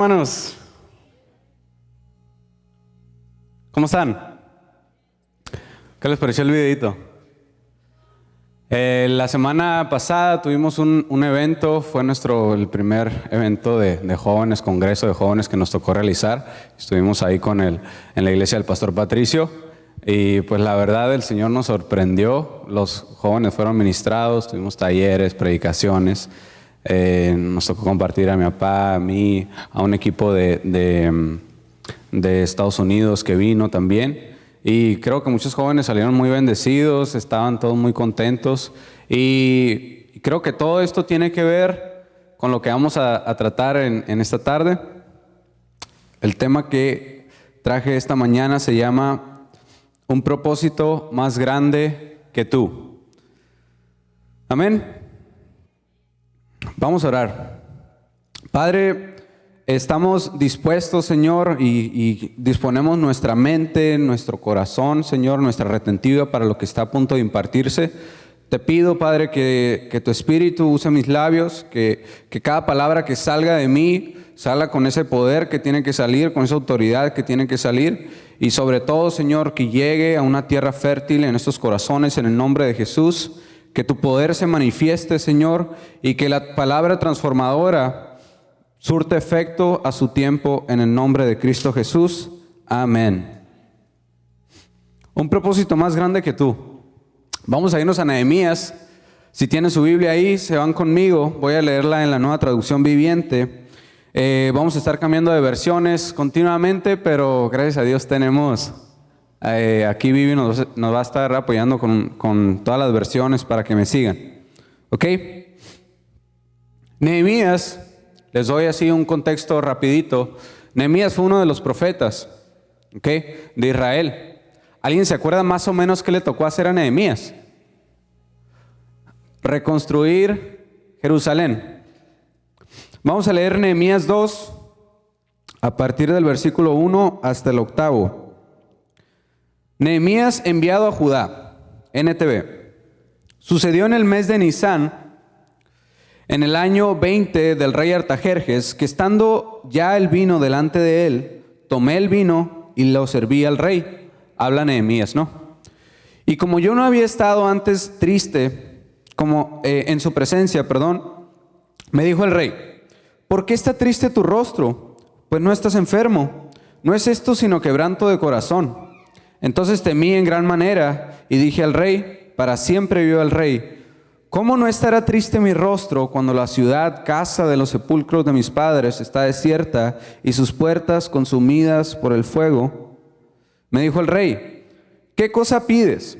Hermanos, ¿cómo están? ¿Qué les pareció el videito? La semana pasada tuvimos un evento, fue el primer evento de jóvenes, congreso de jóvenes que nos tocó realizar. Estuvimos ahí en la iglesia del pastor Patricio y pues la verdad el Señor nos sorprendió. Los jóvenes fueron ministrados, tuvimos talleres, predicaciones. Nos tocó compartir a mi papá, a mí, a un equipo de Estados Unidos que vino también. Y creo que muchos jóvenes salieron muy bendecidos, estaban todos muy contentos. Y creo que todo esto tiene que ver con lo que vamos a tratar en esta tarde. El tema que traje esta mañana se llama Un propósito más grande que tú. Amén. Vamos a orar. Padre, estamos dispuestos, Señor, y disponemos nuestra mente, nuestro corazón, Señor, nuestra retentiva para lo que está a punto de impartirse. Te pido, Padre, que tu Espíritu use mis labios, que cada palabra que salga de mí salga con ese poder que tiene que salir, con esa autoridad que tiene que salir. Y sobre todo, Señor, que llegue a una tierra fértil en estos corazones en el nombre de Jesús. Que tu poder se manifieste, Señor, y que la palabra transformadora surte efecto a su tiempo en el nombre de Cristo Jesús. Amén. Un propósito más grande que tú. Vamos a irnos a Nehemías. Si tienen su Biblia ahí, se van conmigo. Voy a leerla en la Nueva Traducción Viviente. Vamos a estar cambiando de versiones continuamente, pero gracias a Dios tenemos... aquí Vivi nos va a estar apoyando con todas las versiones para que me sigan. ¿Ok? Nehemías, les doy así un contexto rapidito. Nehemías fue uno de los profetas, ¿ok?, de Israel. ¿Alguien se acuerda más o menos qué le tocó hacer a Nehemías? Reconstruir Jerusalén. Vamos a leer Nehemías 2 a partir del versículo 1 hasta el 8. Nehemías enviado a Judá, NTV. Sucedió en el mes de Nisán, en el año 20 del rey Artajerjes, que estando ya el vino delante de él, tomé el vino y lo serví al rey. Habla Nehemías, ¿no? Y como yo no había estado antes triste, en su presencia, me dijo el rey: ¿por qué está triste tu rostro? Pues no estás enfermo. No es esto sino quebranto de corazón. Entonces temí en gran manera y dije al rey, para siempre vive el rey, ¿cómo no estará triste mi rostro cuando la ciudad, casa de los sepulcros de mis padres, está desierta y sus puertas consumidas por el fuego? Me dijo el rey, ¿qué cosa pides?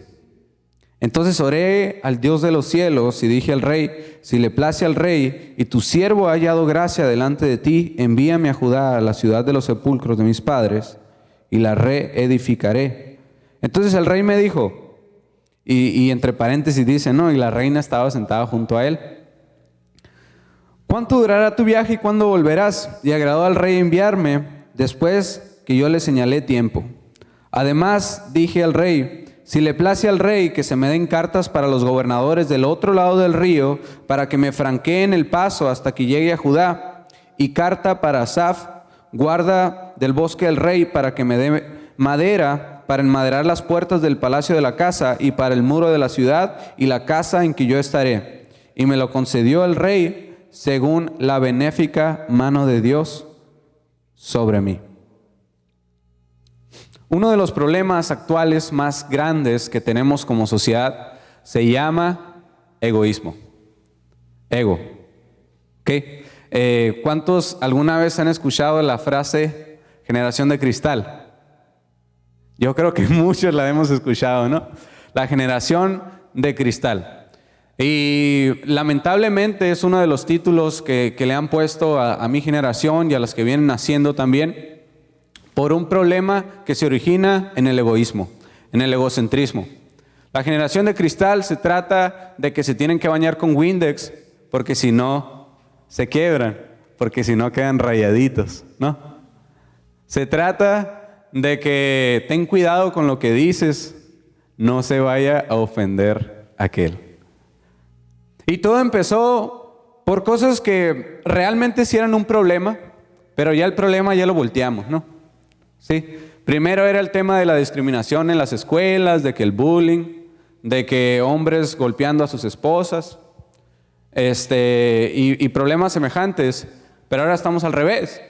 Entonces oré al Dios de los cielos y dije al rey, si le place al rey y tu siervo ha hallado gracia delante de ti, envíame a Judá, a la ciudad de los sepulcros de mis padres, y la reedificaré. Entonces el rey me dijo, y entre paréntesis dice, no, y la reina estaba sentada junto a él. ¿Cuánto durará tu viaje y cuándo volverás? Y agradó al rey enviarme, después que yo le señalé tiempo. Además dije al rey, si le place al rey que se me den cartas para los gobernadores del otro lado del río, para que me franqueen el paso hasta que llegue a Judá, y carta para Asaf, guarda del bosque del rey, para que me dé madera para enmaderar las puertas del palacio de la casa y para el muro de la ciudad y la casa en que yo estaré. Y me lo concedió el rey según la benéfica mano de Dios sobre mí. Uno de los problemas actuales más grandes que tenemos como sociedad se llama egoísmo. Ego. ¿Okay? ¿Cuántos alguna vez han escuchado la frase generación de cristal? Yo creo que muchos la hemos escuchado, ¿no? La generación de cristal. Y lamentablemente es uno de los títulos que le han puesto a mi generación y a las que vienen naciendo también, por un problema que se origina en el egoísmo, en el egocentrismo. La generación de cristal se trata de que se tienen que bañar con Windex, porque si no se quiebran, porque si no quedan rayaditos, ¿no? Se trata de que ten cuidado con lo que dices, no se vaya a ofender aquel. Y todo empezó por cosas que realmente sí eran un problema, Pero ya el problema ya lo volteamos, ¿no? Sí. Primero era el tema de la discriminación en las escuelas, de que el bullying, de que hombres golpeando a sus esposas, y problemas semejantes. Pero ahora estamos al revés.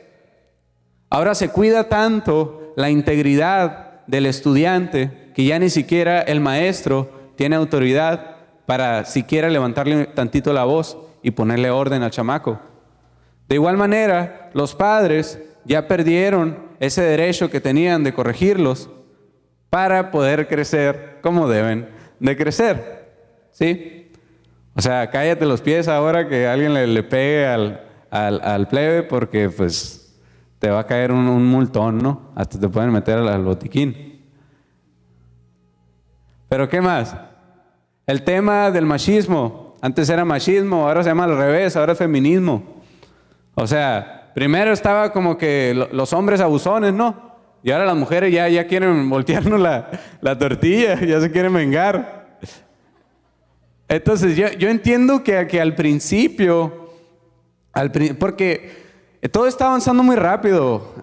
Ahora se cuida tanto la integridad del estudiante que ya ni siquiera el maestro tiene autoridad para siquiera levantarle tantito la voz y ponerle orden al chamaco. De igual manera, los padres ya perdieron ese derecho que tenían de corregirlos para poder crecer como deben de crecer. ¿Sí? O sea, cállate los pies ahora que alguien le pegue al plebe, porque pues te va a caer un multón, ¿no? Hasta te pueden meter al botiquín. Pero ¿qué más? El tema del machismo. Antes era machismo, ahora se llama al revés, ahora es feminismo. O sea, primero estaba como que los hombres abusones, ¿no? Y ahora las mujeres ya quieren voltearnos la tortilla, ya se quieren vengar. Entonces yo entiendo que al principio, porque todo está avanzando muy rápido,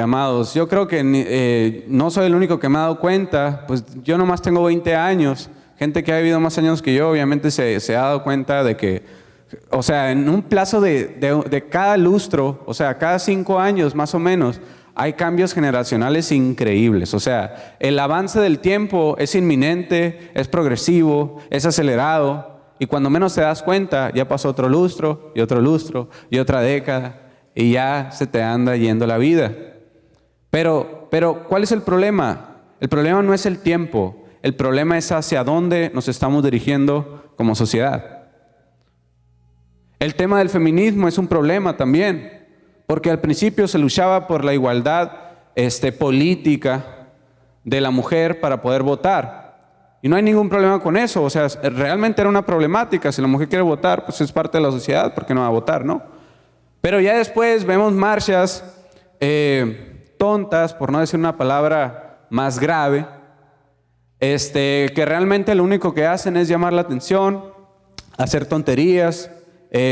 amados. Yo creo que no soy el único que me ha dado cuenta. Pues yo nomás tengo 20 años. Gente que ha vivido más años que yo, obviamente se ha dado cuenta de que, o sea, en un plazo de cada lustro, o sea, cada 5 años más o menos, hay cambios generacionales increíbles. O sea, el avance del tiempo es inminente, es progresivo, es acelerado. Y cuando menos te das cuenta, ya pasó otro lustro y otra década. Y ya se te anda yendo la vida. Pero, ¿cuál es el problema? El problema no es el tiempo. El problema es hacia dónde nos estamos dirigiendo como sociedad. El tema del feminismo es un problema también. Porque al principio se luchaba por la igualdad política de la mujer para poder votar. Y no hay ningún problema con eso. O sea, realmente era una problemática. Si la mujer quiere votar, pues es parte de la sociedad. ¿Por qué no va a votar, no? Pero ya después vemos marchas tontas, por no decir una palabra más grave, que realmente lo único que hacen es llamar la atención, hacer tonterías,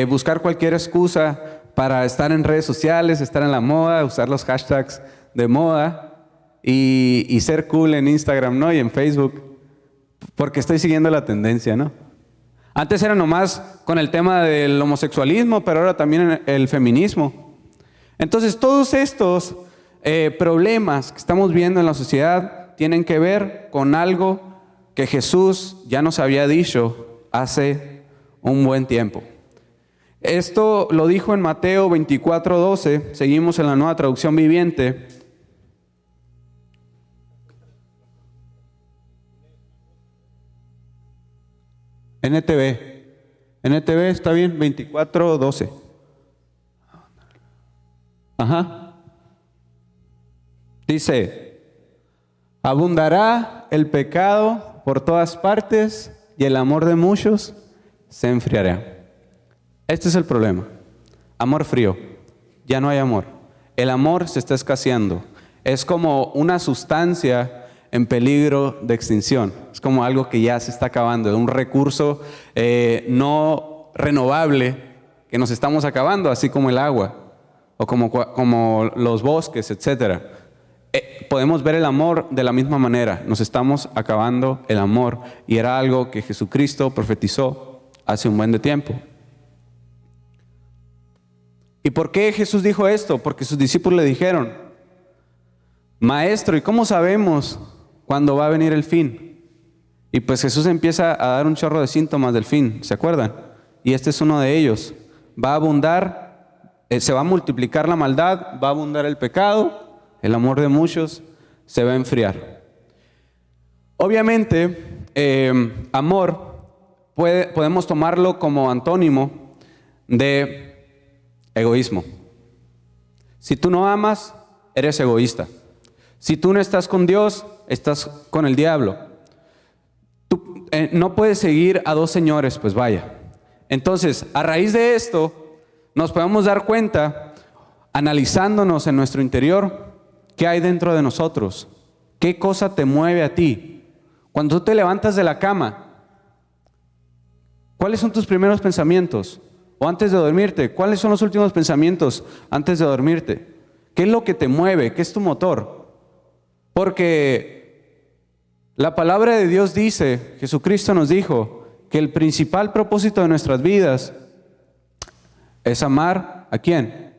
buscar cualquier excusa para estar en redes sociales, estar en la moda, usar los hashtags de moda y ser cool en Instagram, ¿no? Y en Facebook, porque estoy siguiendo la tendencia, ¿no? Antes era nomás con el tema del homosexualismo, pero ahora también el feminismo. Entonces, todos estos problemas que estamos viendo en la sociedad tienen que ver con algo que Jesús ya nos había dicho hace un buen tiempo. Esto lo dijo en Mateo 24:12, seguimos en la Nueva Traducción Viviente. NTV está bien, 24:12. Ajá. Dice, abundará el pecado por todas partes y el amor de muchos se enfriará. Este es el problema. Amor frío. Ya no hay amor. El amor se está escaseando. Es como una sustancia en peligro de extinción. Es como algo que ya se está acabando, un recurso no renovable que nos estamos acabando, así como el agua o como los bosques, etc. Podemos ver el amor de la misma manera. Nos estamos acabando el amor y era algo que Jesucristo profetizó hace un buen de tiempo. ¿Y por qué Jesús dijo esto? Porque sus discípulos le dijeron, Maestro, ¿y cómo sabemos cuándo va a venir el fin? Y pues Jesús empieza a dar un chorro de síntomas del fin, ¿se acuerdan? Y este es uno de ellos. Va a abundar, se va a multiplicar la maldad, va a abundar el pecado, el amor de muchos se va a enfriar. Obviamente, amor podemos tomarlo como antónimo de egoísmo. Si tú no amas, eres egoísta. Si tú no estás con Dios, estás con el diablo. Tú no puedes seguir a dos señores, pues vaya. Entonces, a raíz de esto, nos podemos dar cuenta, analizándonos en nuestro interior, qué hay dentro de nosotros, qué cosa te mueve a ti. Cuando tú te levantas de la cama, ¿cuáles son tus primeros pensamientos? o antes de dormirte, ¿cuáles son los últimos pensamientos antes de dormirte? ¿Qué es lo que te mueve? ¿Qué es tu motor? Porque la palabra de Dios dice, Jesucristo nos dijo, que el principal propósito de nuestras vidas es amar ¿a quién?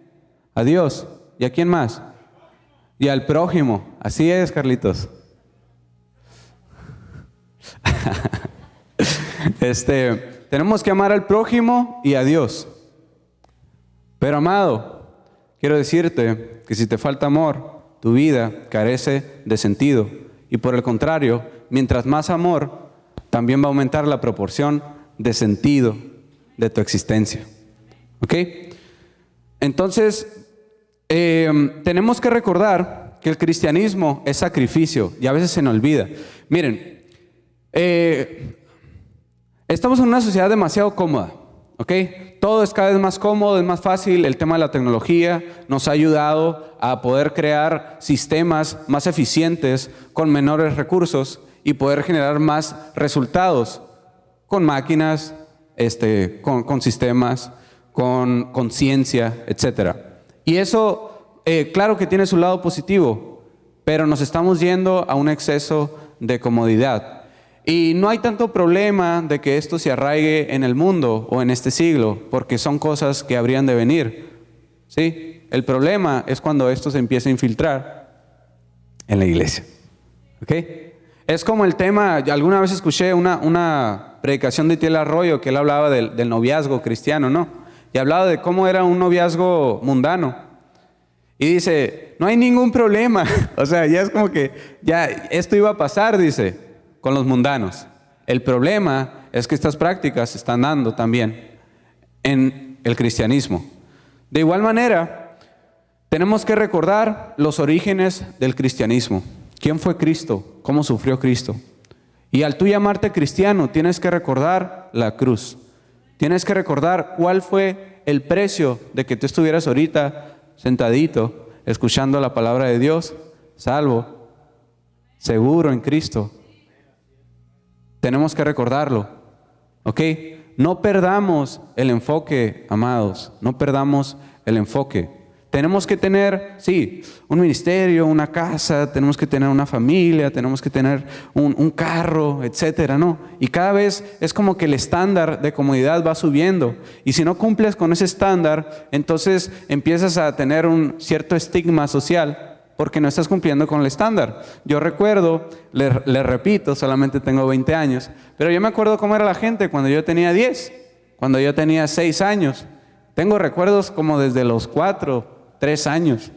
A Dios. ¿Y a quién más? Y al prójimo. Así es, Carlitos. Tenemos que amar al prójimo y a Dios. Pero amado, quiero decirte que si te falta amor, tu vida carece de sentido. Y por el contrario, mientras más amor, también va a aumentar la proporción de sentido de tu existencia. ¿Ok? Entonces, tenemos que recordar que el cristianismo es sacrificio y a veces se nos olvida. Miren, estamos en una sociedad demasiado cómoda, ¿ok? Todo es cada vez más cómodo, es más fácil. El tema de la tecnología nos ha ayudado a poder crear sistemas más eficientes con menores recursos y poder generar más resultados con máquinas, con sistemas, con ciencia, etc. Y eso, claro que tiene su lado positivo, pero nos estamos yendo a un exceso de comodidad. Y no hay tanto problema de que esto se arraigue en el mundo o en este siglo, porque son cosas que habrían de venir, ¿sí? El problema es cuando esto se empieza a infiltrar en la iglesia, ¿ok? Es como el tema, alguna vez escuché una predicación de Tiel Arroyo que él hablaba del noviazgo cristiano, ¿no? Y hablaba de cómo era un noviazgo mundano. Y dice, no hay ningún problema. O sea, ya es como que ya esto iba a pasar, dice, con los mundanos. El problema es que estas prácticas se están dando también en el cristianismo. De igual manera, tenemos que recordar los orígenes del cristianismo. ¿Quién fue Cristo? ¿Cómo sufrió Cristo? Y al tú llamarte cristiano, tienes que recordar la cruz. Tienes que recordar cuál fue el precio de que tú estuvieras ahorita sentadito, escuchando la palabra de Dios, salvo, seguro en Cristo. Tenemos que recordarlo, ¿ok? No perdamos el enfoque, amados, no perdamos el enfoque. Tenemos que tener, sí, un ministerio, una casa, tenemos que tener una familia, tenemos que tener un carro, etcétera, ¿no? Y cada vez es como que el estándar de comodidad va subiendo. Y si no cumples con ese estándar, entonces empiezas a tener un cierto estigma social porque no estás cumpliendo con el estándar. Yo recuerdo, le repito, solamente tengo 20 años, pero yo me acuerdo cómo era la gente cuando yo tenía 10, cuando yo tenía 6 años. Tengo recuerdos como desde los 4, 3 años.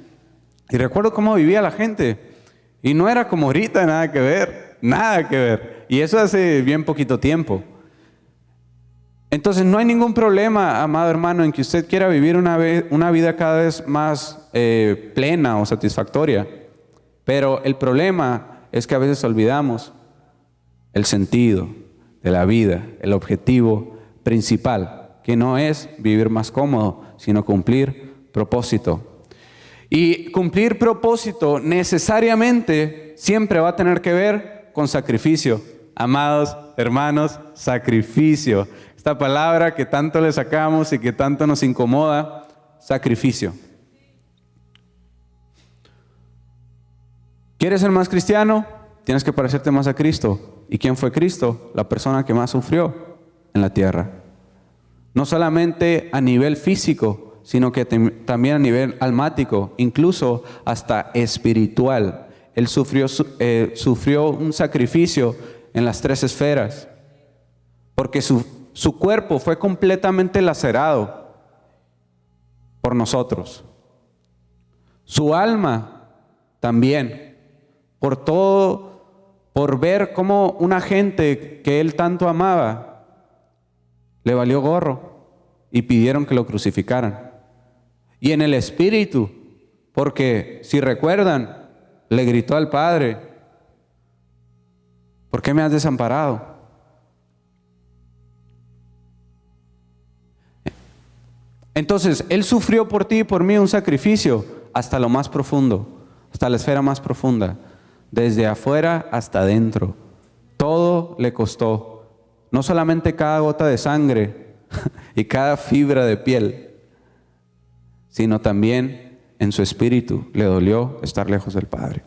Y recuerdo cómo vivía la gente. Y no era como ahorita, nada que ver. Nada que ver. Y eso hace bien poquito tiempo. Entonces no hay ningún problema, amado hermano, en que usted quiera vivir una vida cada vez más plena o satisfactoria. Pero el problema es que a veces olvidamos el sentido de la vida, el objetivo principal, que no es vivir más cómodo, sino cumplir propósito. Y cumplir propósito necesariamente siempre va a tener que ver con sacrificio. Amados hermanos, sacrificio. Esta palabra que tanto le sacamos y que tanto nos incomoda, sacrificio. ¿Quieres ser más cristiano? Tienes que parecerte más a Cristo. ¿Y quién fue Cristo? La persona que más sufrió en la tierra. No solamente a nivel físico, sino que también a nivel almático, incluso hasta espiritual. Él sufrió un sacrificio en las 3 esferas, porque su cuerpo fue completamente lacerado por nosotros. Su alma también, por ver cómo una gente que él tanto amaba, le valió gorro y pidieron que lo crucificaran. Y en el espíritu, porque si recuerdan, le gritó al Padre, ¿por qué me has desamparado? Entonces, Él sufrió por ti y por mí un sacrificio hasta lo más profundo, hasta la esfera más profunda, desde afuera hasta adentro. Todo le costó, no solamente cada gota de sangre, y cada fibra de piel, sino también en su espíritu le dolió estar lejos del Padre.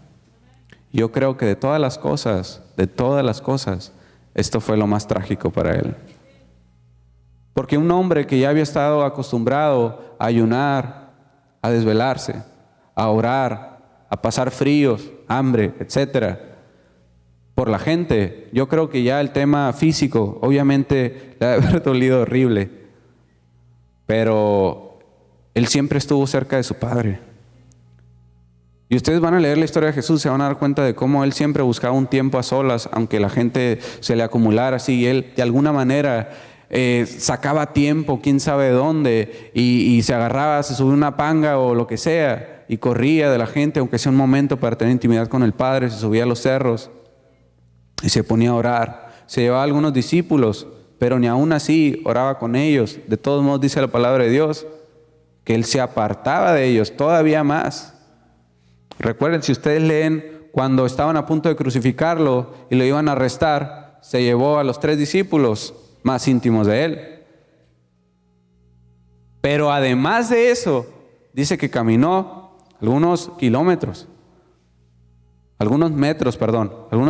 Yo creo que de todas las cosas, esto fue lo más trágico para él. Porque un hombre que ya había estado acostumbrado a ayunar, a desvelarse, a orar, a pasar fríos, hambre, etcétera, por la gente, yo creo que ya el tema físico, obviamente, le ha de haber dolido horrible. Pero él siempre estuvo cerca de su Padre. Y ustedes van a leer la historia de Jesús, se van a dar cuenta de cómo él siempre buscaba un tiempo a solas, aunque la gente se le acumulara así, y él de alguna manera sacaba tiempo, quién sabe de dónde, y se agarraba, se subía una panga o lo que sea, y corría de la gente, aunque sea un momento para tener intimidad con el Padre, se subía a los cerros, y se ponía a orar. Se llevaba a algunos discípulos, pero ni aún así oraba con ellos. De todos modos dice la palabra de Dios, que él se apartaba de ellos todavía más. Recuerden, si ustedes leen, cuando estaban a punto de crucificarlo y lo iban a arrestar, se llevó a los 3 discípulos más íntimos de él. Pero además de eso, dice que caminó algunos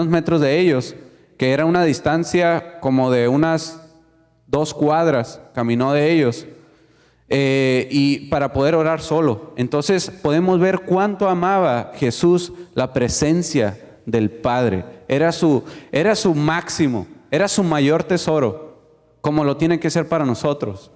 metros de ellos, que era una distancia como de unas 2 cuadras, caminó de ellos. Y para poder orar solo. Entonces podemos ver cuánto amaba Jesús la presencia del Padre. Era su máximo, era su mayor tesoro, como lo tiene que ser para nosotros.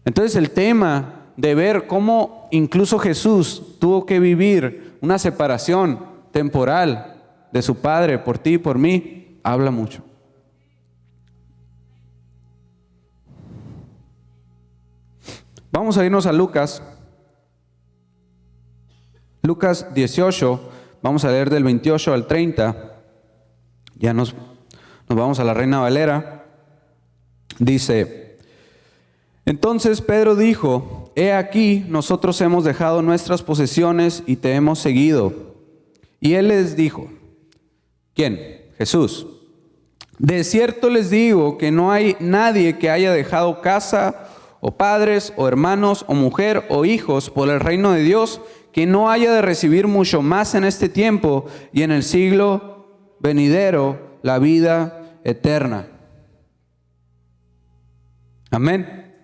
Entonces el tema de ver cómo incluso Jesús tuvo que vivir una separación temporal de su Padre por ti y por mí, habla mucho. Vamos a irnos a Lucas 18, vamos a leer del 28 al 30, ya nos vamos a la Reina Valera. Dice: entonces Pedro dijo: he aquí, nosotros hemos dejado nuestras posesiones y te hemos seguido. Y él les dijo, ¿quién? Jesús: de cierto les digo que no hay nadie que haya dejado casa o padres, o hermanos, o mujer, o hijos, por el reino de Dios, que no haya de recibir mucho más en este tiempo y en el siglo venidero la vida eterna. Amén.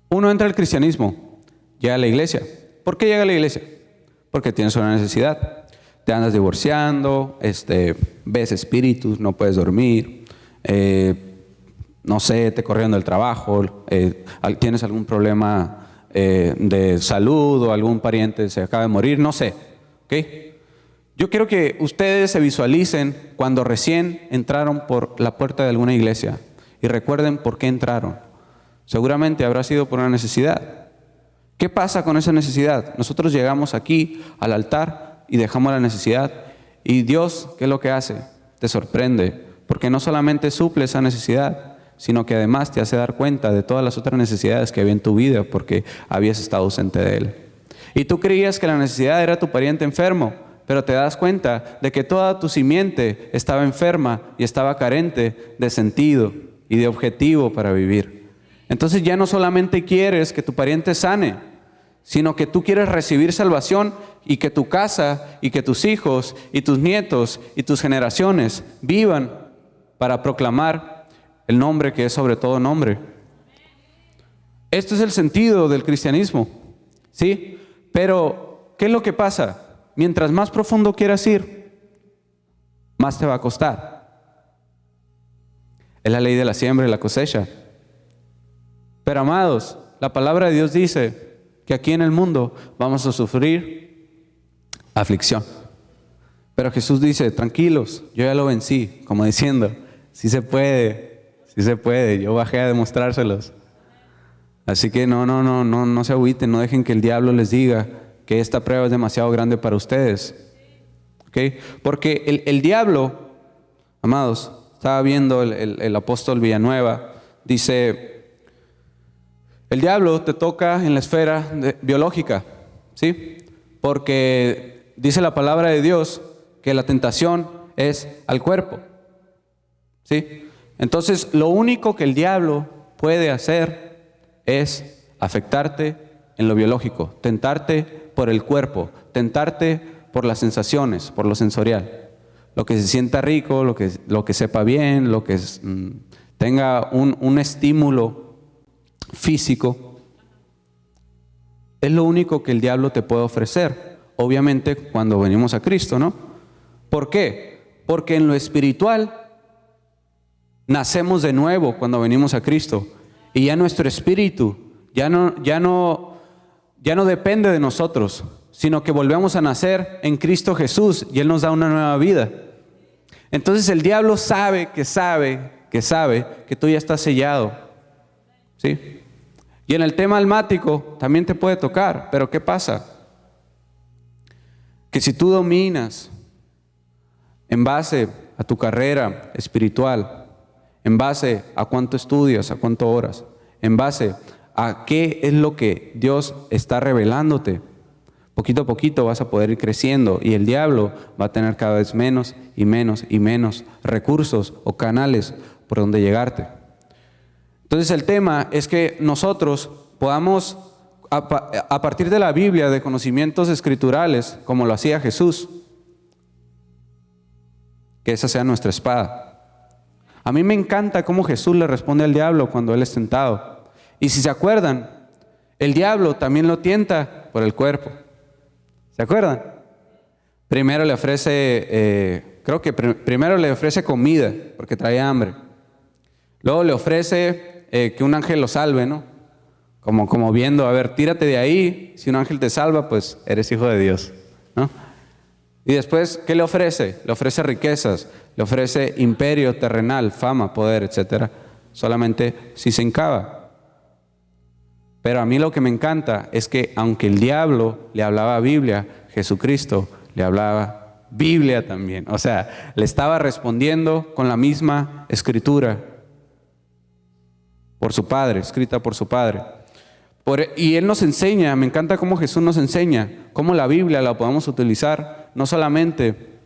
Uno entra al cristianismo, llega a la iglesia. ¿Por qué llega a la iglesia? Porque tienes una necesidad. Te andas divorciando, ves espíritus, no puedes dormir, no sé, te corrieron del trabajo, tienes algún problema de salud o algún pariente se acaba de morir, no sé. ¿Okay? Yo quiero que ustedes se visualicen cuando recién entraron por la puerta de alguna iglesia y recuerden por qué entraron. Seguramente habrá sido por una necesidad. ¿Qué pasa con esa necesidad? Nosotros llegamos aquí al altar y dejamos la necesidad. Y Dios, ¿qué es lo que hace? Te sorprende, porque no solamente suple esa necesidad, sino que además te hace dar cuenta de todas las otras necesidades que había en tu vida, porque habías estado ausente de Él. Y tú creías que la necesidad era tu pariente enfermo, pero te das cuenta de que toda tu simiente estaba enferma y estaba carente de sentido y de objetivo para vivir. Entonces ya no solamente quieres que tu pariente sane, sino que tú quieres recibir salvación y que tu casa y que tus hijos y tus nietos y tus generaciones vivan para proclamar el nombre que es sobre todo nombre. Esto es el sentido del cristianismo, ¿sí? Pero, ¿qué es lo que pasa? Mientras más profundo quieras ir, más te va a costar. Es la ley de la siembra y la cosecha. Pero amados, la palabra de Dios dice que aquí en el mundo vamos a sufrir aflicción. Pero Jesús dice, tranquilos, yo ya lo vencí, como diciendo, sí se puede, yo bajé a demostrárselos. Así que no se agüiten, no dejen que el diablo les diga que esta prueba es demasiado grande para ustedes. ¿Okay? Porque el diablo, amados, estaba viendo el apóstol Villanueva, dice, el diablo te toca en la esfera biológica, ¿sí? Porque dice la palabra de Dios que la tentación es al cuerpo. ¿Sí? Entonces, lo único que el diablo puede hacer es afectarte en lo biológico, tentarte por el cuerpo, tentarte por las sensaciones, por lo sensorial. Lo que se sienta rico, lo que sepa bien, lo que tenga un estímulo físico, es lo único que el diablo te puede ofrecer. Obviamente cuando venimos a Cristo, ¿no? ¿Por qué? Porque en lo espiritual nacemos de nuevo cuando venimos a Cristo. Y ya nuestro espíritu ya no depende de nosotros, sino que volvemos a nacer en Cristo Jesús y Él nos da una nueva vida. Entonces el diablo sabe que tú ya estás sellado. ¿Sí? Y en el tema almático también te puede tocar, pero ¿qué pasa? Que si tú dominas en base a tu carrera espiritual, en base a cuánto estudias, a cuánto oras, en base a qué es lo que Dios está revelándote, poquito a poquito vas a poder ir creciendo y el diablo va a tener cada vez menos y menos y menos recursos o canales por donde llegarte. Entonces el tema es que nosotros podamos, a partir de la Biblia, de conocimientos escriturales, como lo hacía Jesús, que esa sea nuestra espada. A mí me encanta cómo Jesús le responde al diablo cuando él es tentado. Y si se acuerdan, el diablo también lo tienta por el cuerpo. ¿Se acuerdan? Primero le ofrece, primero le ofrece comida porque traía hambre. Luego le ofrece que un ángel lo salve, ¿no? Como viendo, a ver, tírate de ahí. Si un ángel te salva, pues eres hijo de Dios, ¿no? Y después, ¿qué le ofrece? Le ofrece riquezas, le ofrece imperio terrenal, fama, poder, etcétera. Solamente si se hincaba. Pero a mí lo que me encanta es que aunque el diablo le hablaba Biblia, Jesucristo le hablaba Biblia también. O sea, le estaba respondiendo con la misma escritura por su Padre, escrita por su Padre. Y Él nos enseña, me encanta cómo Jesús nos enseña, cómo la Biblia la podemos utilizar no solamente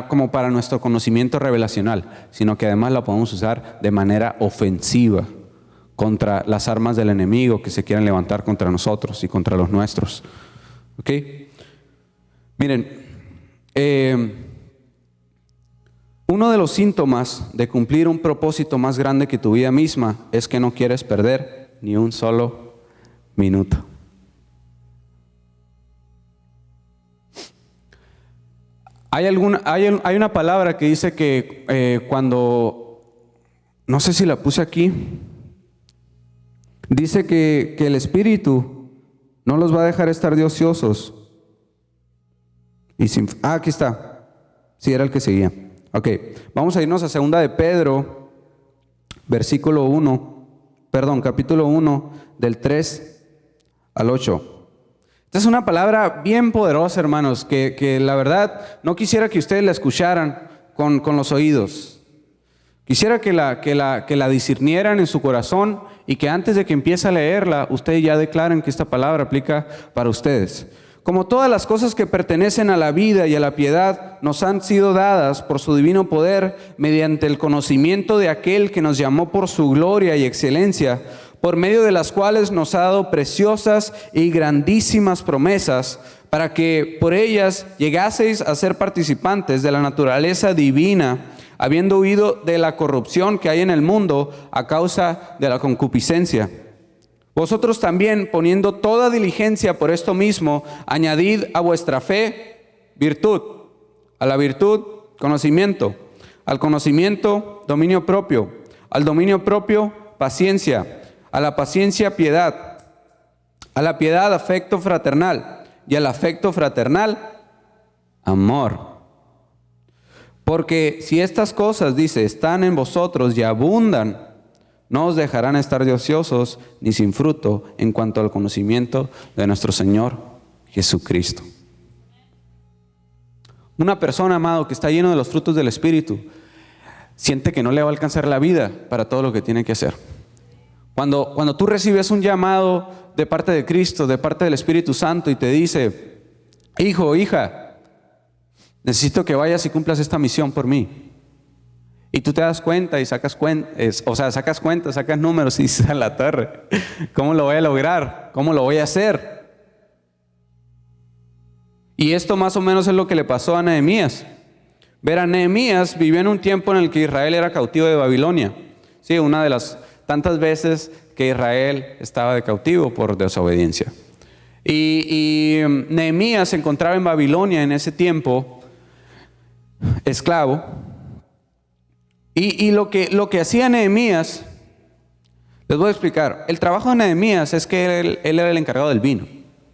como para nuestro conocimiento revelacional, sino que además la podemos usar de manera ofensiva contra las armas del enemigo que se quieran levantar contra nosotros y contra los nuestros. ¿Ok? Miren, uno de los síntomas de cumplir un propósito más grande que tu vida misma es que no quieres perder ni un solo minuto. Hay una palabra que dice que cuando, no sé si la puse aquí, dice que el Espíritu no los va a dejar estar de ociosos. Aquí está. Sí, era el que seguía. Ok, vamos a irnos a 2 de Pedro, capítulo 1, del 3 al 8. Esta es una palabra bien poderosa, hermanos, que la verdad no quisiera que ustedes la escucharan con los oídos. Quisiera que la discernieran en su corazón y que antes de que empiece a leerla, ustedes ya declaren que esta palabra aplica para ustedes. Como todas las cosas que pertenecen a la vida y a la piedad nos han sido dadas por su divino poder mediante el conocimiento de aquel que nos llamó por su gloria y excelencia, por medio de las cuales nos ha dado preciosas y grandísimas promesas, para que por ellas llegaseis a ser participantes de la naturaleza divina, habiendo huido de la corrupción que hay en el mundo a causa de la concupiscencia. Vosotros también, poniendo toda diligencia por esto mismo, añadid a vuestra fe virtud, a la virtud conocimiento, al conocimiento dominio propio, al dominio propio paciencia, a la paciencia piedad, a la piedad afecto fraternal y al afecto fraternal amor. Porque si estas cosas, dice, están en vosotros y abundan, no os dejarán estar de ociosos ni sin fruto en cuanto al conocimiento de nuestro Señor Jesucristo. Una persona, amado, que está lleno de los frutos del Espíritu, siente que no le va a alcanzar la vida para todo lo que tiene que hacer. Cuando tú recibes un llamado de parte de Cristo, de parte del Espíritu Santo, y te dice, hijo, hija, necesito que vayas y cumplas esta misión por mí. Y tú te das cuenta y sacas cuentas, sacas números y dices, a la torre, ¿cómo lo voy a lograr? ¿Cómo lo voy a hacer? Y esto más o menos es lo que le pasó a Nehemías. Verá, Nehemías vivió en un tiempo en el que Israel era cautivo de Babilonia. Sí, una de las tantas veces que Israel estaba de cautivo por desobediencia. Y Nehemías se encontraba en Babilonia en ese tiempo, esclavo. Y lo que hacía Nehemías, les voy a explicar. El trabajo de Nehemías es que él era el encargado del vino.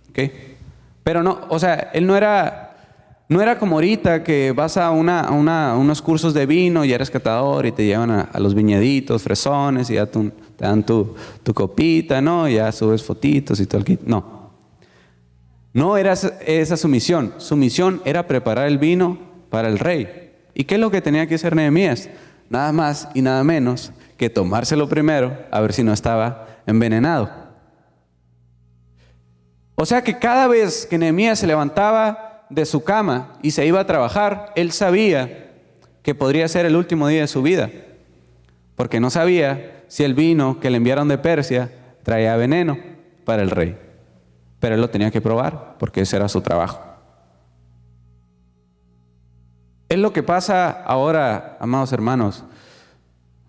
¿Okay? Pero no, o sea, él no era como ahorita que vas a unos cursos de vino y eres catador y te llevan a los viñeditos, fresones y ya te dan tu copita, ¿no? Y ya subes fotitos y todo el kit. No era esa su misión. Su misión era preparar el vino para el rey. ¿Y qué es lo que tenía que hacer Nehemías? Nada más y nada menos que tomárselo primero a ver si no estaba envenenado. O sea que cada vez que Nehemías se levantaba de su cama y se iba a trabajar, él sabía que podría ser el último día de su vida, porque no sabía si el vino que le enviaron de Persia traía veneno para el rey. Pero él lo tenía que probar, porque ese era su trabajo. Es lo que pasa ahora, amados hermanos.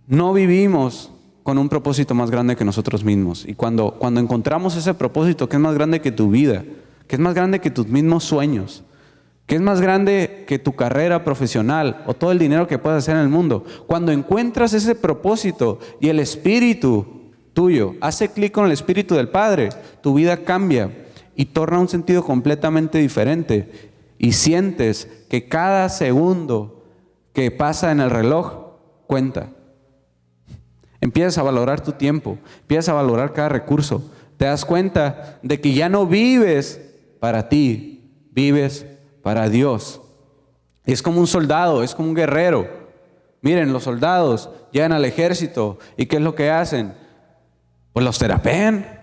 No vivimos con un propósito más grande que nosotros mismos. Y cuando encontramos ese propósito que es más grande que tu vida, que es más grande que tus mismos sueños, que es más grande que tu carrera profesional o todo el dinero que puedas hacer en el mundo, cuando encuentras ese propósito y el espíritu tuyo hace clic con el espíritu del Padre, tu vida cambia y torna un sentido completamente diferente. Y sientes que cada segundo que pasa en el reloj cuenta. Empiezas a valorar tu tiempo, empiezas a valorar cada recurso. Te das cuenta de que ya no vives para ti, vives para Dios. Es como un soldado, es como un guerrero. Miren, los soldados llegan al ejército y ¿qué es lo que hacen? Pues los terapean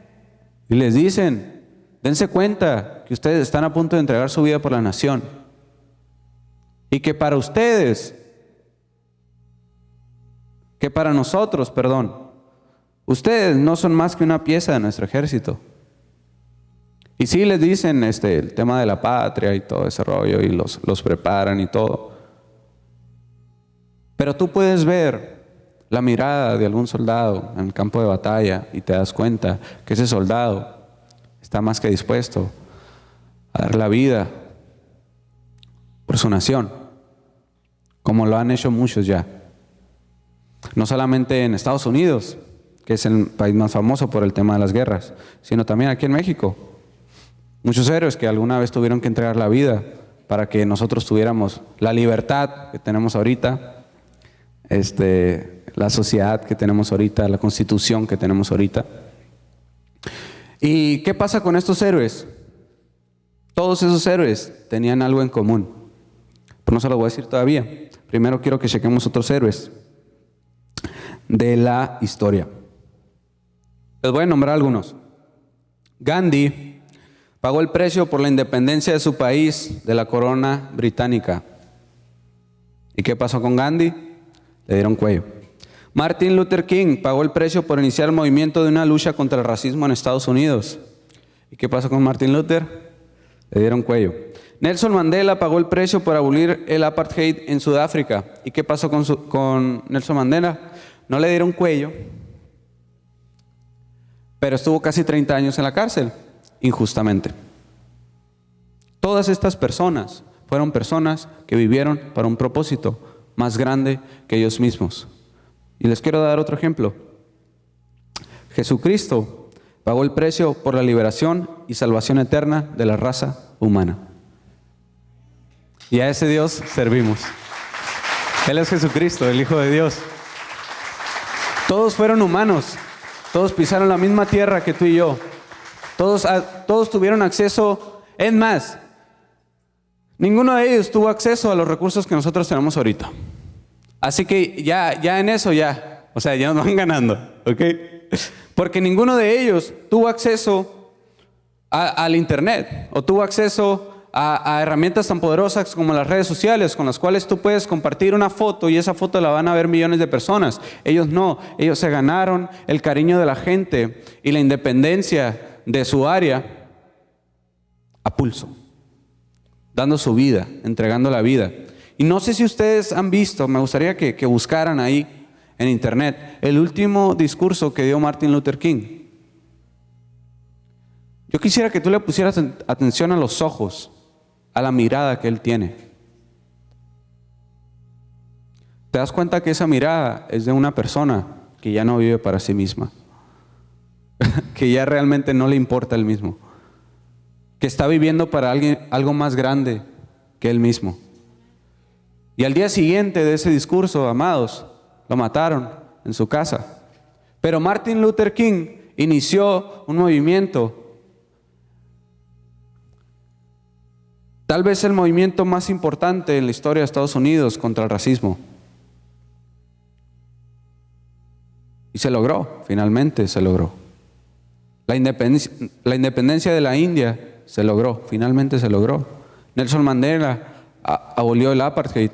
y les dicen, dense cuenta que ustedes están a punto de entregar su vida por la nación. Y que para ustedes, que para nosotros, ustedes no son más que una pieza de nuestro ejército. Y sí les dicen el tema de la patria y todo ese rollo y los preparan y todo. Pero tú puedes ver la mirada de algún soldado en el campo de batalla y te das cuenta que ese soldado está más que dispuesto a dar la vida por su nación, como lo han hecho muchos ya. No solamente en Estados Unidos, que es el país más famoso por el tema de las guerras, sino también aquí en México. Muchos héroes que alguna vez tuvieron que entregar la vida para que nosotros tuviéramos la libertad que tenemos ahorita, la sociedad que tenemos ahorita, la constitución que tenemos ahorita. ¿Y qué pasa con estos héroes? Todos esos héroes tenían algo en común. Pero no se lo voy a decir todavía. Primero quiero que chequemos otros héroes de la historia. Les voy a nombrar algunos. Gandhi pagó el precio por la independencia de su país de la corona británica. ¿Y qué pasó con Gandhi? Le dieron cuello. Martin Luther King pagó el precio por iniciar el movimiento de una lucha contra el racismo en Estados Unidos. ¿Y qué pasó con Martin Luther? Le dieron cuello. Nelson Mandela pagó el precio por abolir el apartheid en Sudáfrica. ¿Y qué pasó con Nelson Mandela? No le dieron cuello, pero estuvo casi 30 años en la cárcel, injustamente. Todas estas personas fueron personas que vivieron para un propósito más grande que ellos mismos. Y les quiero dar otro ejemplo. Jesucristo pagó el precio por la liberación y salvación eterna de la raza humana. Y a ese Dios servimos. Él es Jesucristo, el Hijo de Dios. Todos fueron humanos. Todos pisaron la misma tierra que tú y yo. Todos tuvieron acceso. Es más, ninguno de ellos tuvo acceso a los recursos que nosotros tenemos ahorita. Así que ya en eso o sea, ya nos van ganando, ¿ok? Porque ninguno de ellos tuvo acceso al internet o tuvo acceso a herramientas tan poderosas como las redes sociales, con las cuales tú puedes compartir una foto y esa foto la van a ver millones de personas. Ellos no, ellos se ganaron el cariño de la gente y la independencia de su área a pulso, dando su vida, entregando la vida. Y no sé si ustedes han visto, me gustaría que buscaran ahí en internet, el último discurso que dio Martin Luther King. Yo quisiera que tú le pusieras atención a los ojos, a la mirada que él tiene. Te das cuenta que esa mirada es de una persona que ya no vive para sí misma, que ya realmente no le importa él mismo, que está viviendo para alguien, algo más grande que él mismo. Y al día siguiente de ese discurso, amados, lo mataron en su casa. Pero Martin Luther King inició un movimiento, tal vez el movimiento más importante en la historia de Estados Unidos contra el racismo. Y se logró, finalmente se logró. La independencia de la India se logró, finalmente se logró. Nelson Mandela abolió el apartheid,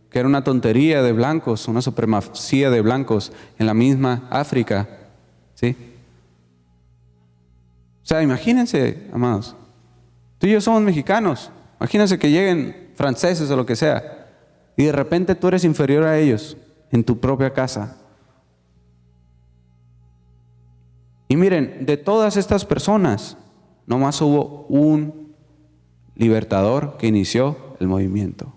que era una tontería de blancos, una supremacía de blancos en la misma África, ¿sí? O sea, imagínense, amados, tú y yo somos mexicanos, imagínense que lleguen franceses o lo que sea, y de repente tú eres inferior a ellos en tu propia casa. Y miren, de todas estas personas, nomás hubo un libertador que inició el movimiento.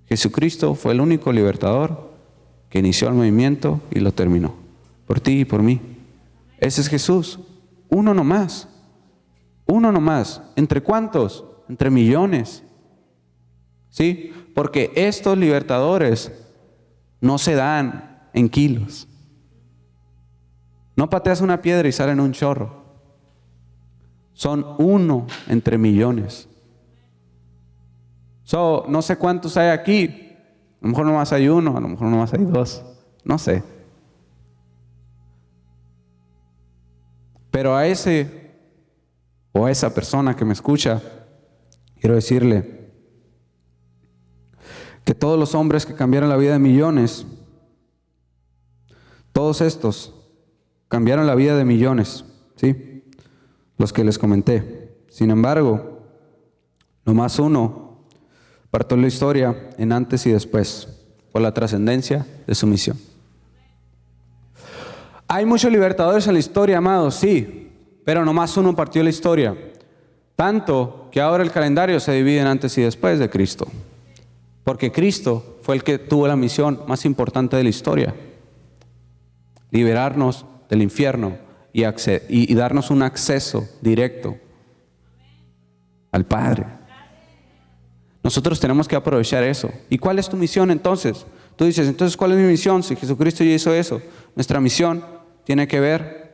Jesucristo fue el único libertador que inició el movimiento y lo terminó. Por ti y por mí. Ese es Jesús. Uno nomás. Uno nomás. ¿Entre cuántos? Entre millones. ¿Sí? Porque estos libertadores no se dan en kilos. No pateas una piedra y salen un chorro. Son uno entre millones. No sé cuántos hay aquí. A lo mejor nomás hay uno, a lo mejor nomás hay dos. No sé. Pero a ese o a esa persona que me escucha, quiero decirle que todos los hombres que cambiaron la vida de millones, todos estos cambiaron la vida de millones, ¿sí? Los que les comenté. Sin embargo, nomás uno partió la historia en antes y después, por la trascendencia de su misión. Hay muchos libertadores en la historia, amados, sí, pero nomás uno partió la historia. Tanto que ahora el calendario se divide en antes y después de Cristo. Porque Cristo fue el que tuvo la misión más importante de la historia. Liberarnos del infierno y darnos un acceso directo al Padre. Nosotros tenemos que aprovechar eso. ¿Y cuál es tu misión entonces? Tú dices, entonces, ¿cuál es mi misión? Si Jesucristo ya hizo eso. Nuestra misión tiene que ver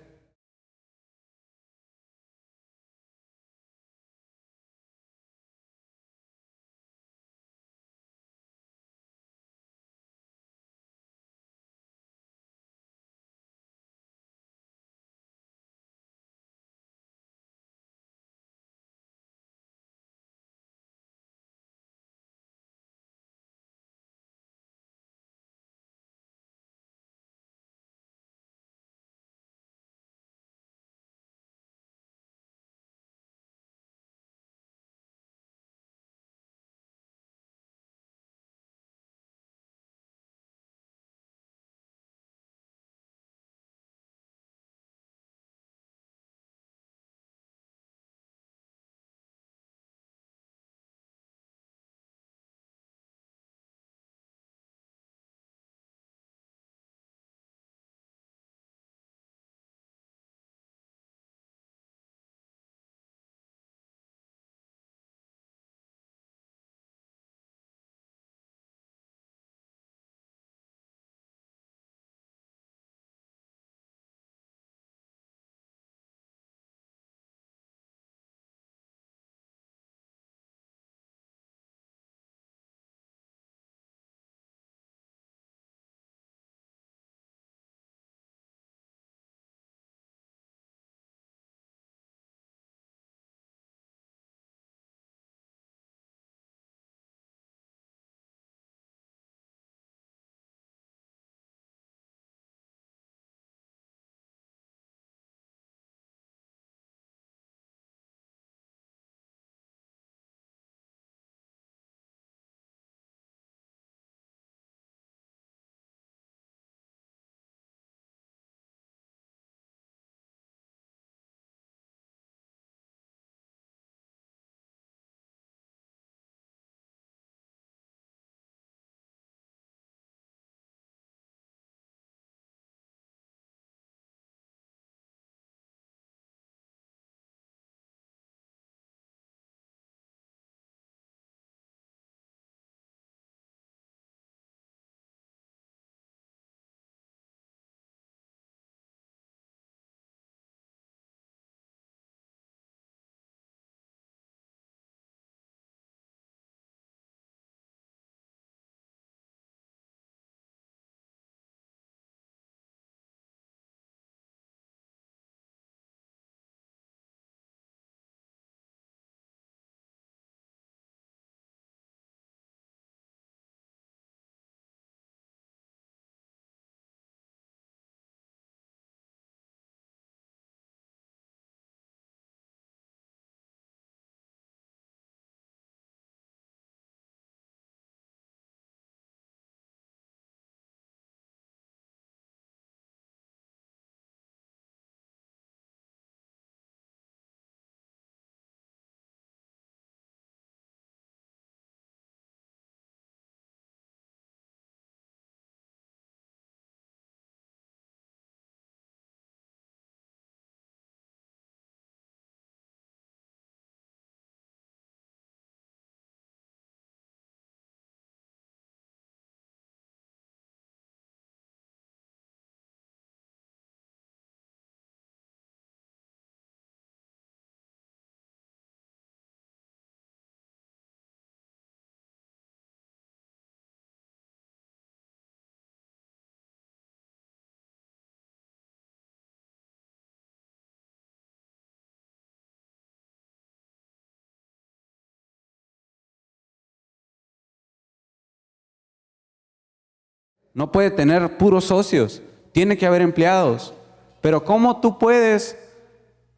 No puede tener puros socios. Tiene que haber empleados. Pero ¿cómo tú puedes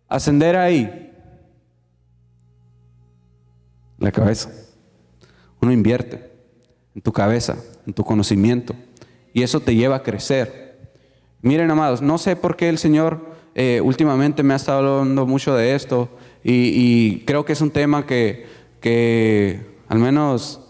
ascender ahí? La cabeza. Uno invierte en tu cabeza, en tu conocimiento. Y eso te lleva a crecer. Miren, amados, no sé por qué el Señor últimamente me ha estado hablando mucho de esto. Y creo que es un tema que al menos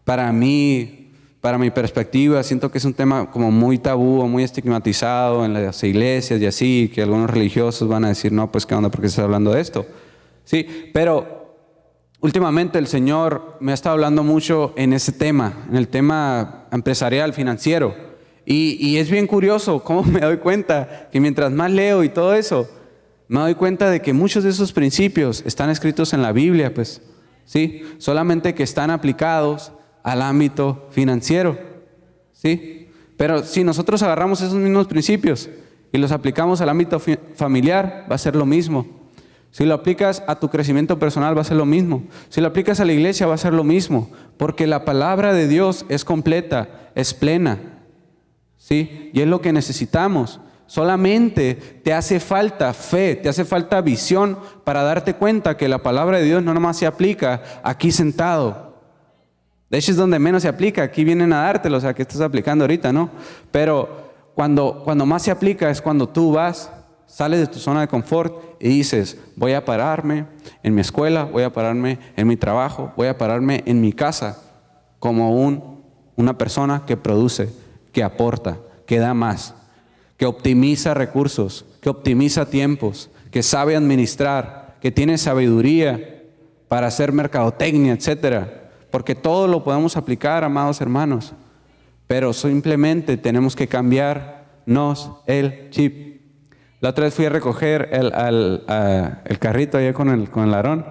para mí, para mi perspectiva, siento que es un tema como muy tabú o muy estigmatizado en las iglesias y así, que algunos religiosos van a decir, no, pues qué onda, ¿por qué estás hablando de esto? Sí, pero últimamente el Señor me ha estado hablando mucho en ese tema, en el tema empresarial, financiero. Y es bien curioso cómo me doy cuenta que mientras más leo y todo eso, me doy cuenta de que muchos de esos principios están escritos en la Biblia, pues, ¿sí? Solamente que están aplicados al ámbito financiero, ¿sí? Pero si nosotros agarramos esos mismos principios y los aplicamos al ámbito familiar, va a ser lo mismo. Si lo aplicas a tu crecimiento personal, va a ser lo mismo. Si lo aplicas a la iglesia, va a ser lo mismo. Porque la palabra de Dios es completa, es plena, ¿sí? Y es lo que necesitamos. Solamente te hace falta fe, te hace falta visión para darte cuenta que la palabra de Dios no nomás se aplica aquí sentado. De hecho es donde menos se aplica, aquí vienen a dártelo, o sea, que estás aplicando ahorita, ¿no? Pero cuando más se aplica es cuando tú vas, sales de tu zona de confort y dices, voy a pararme en mi escuela, voy a pararme en mi trabajo, voy a pararme en mi casa como una persona que produce, que aporta, que da más, que optimiza recursos, que optimiza tiempos, que sabe administrar, que tiene sabiduría para hacer mercadotecnia, etcétera. Porque todo lo podemos aplicar, amados hermanos, pero simplemente tenemos que cambiarnos el chip. La otra vez fui a recoger el carrito allá con el Aarón.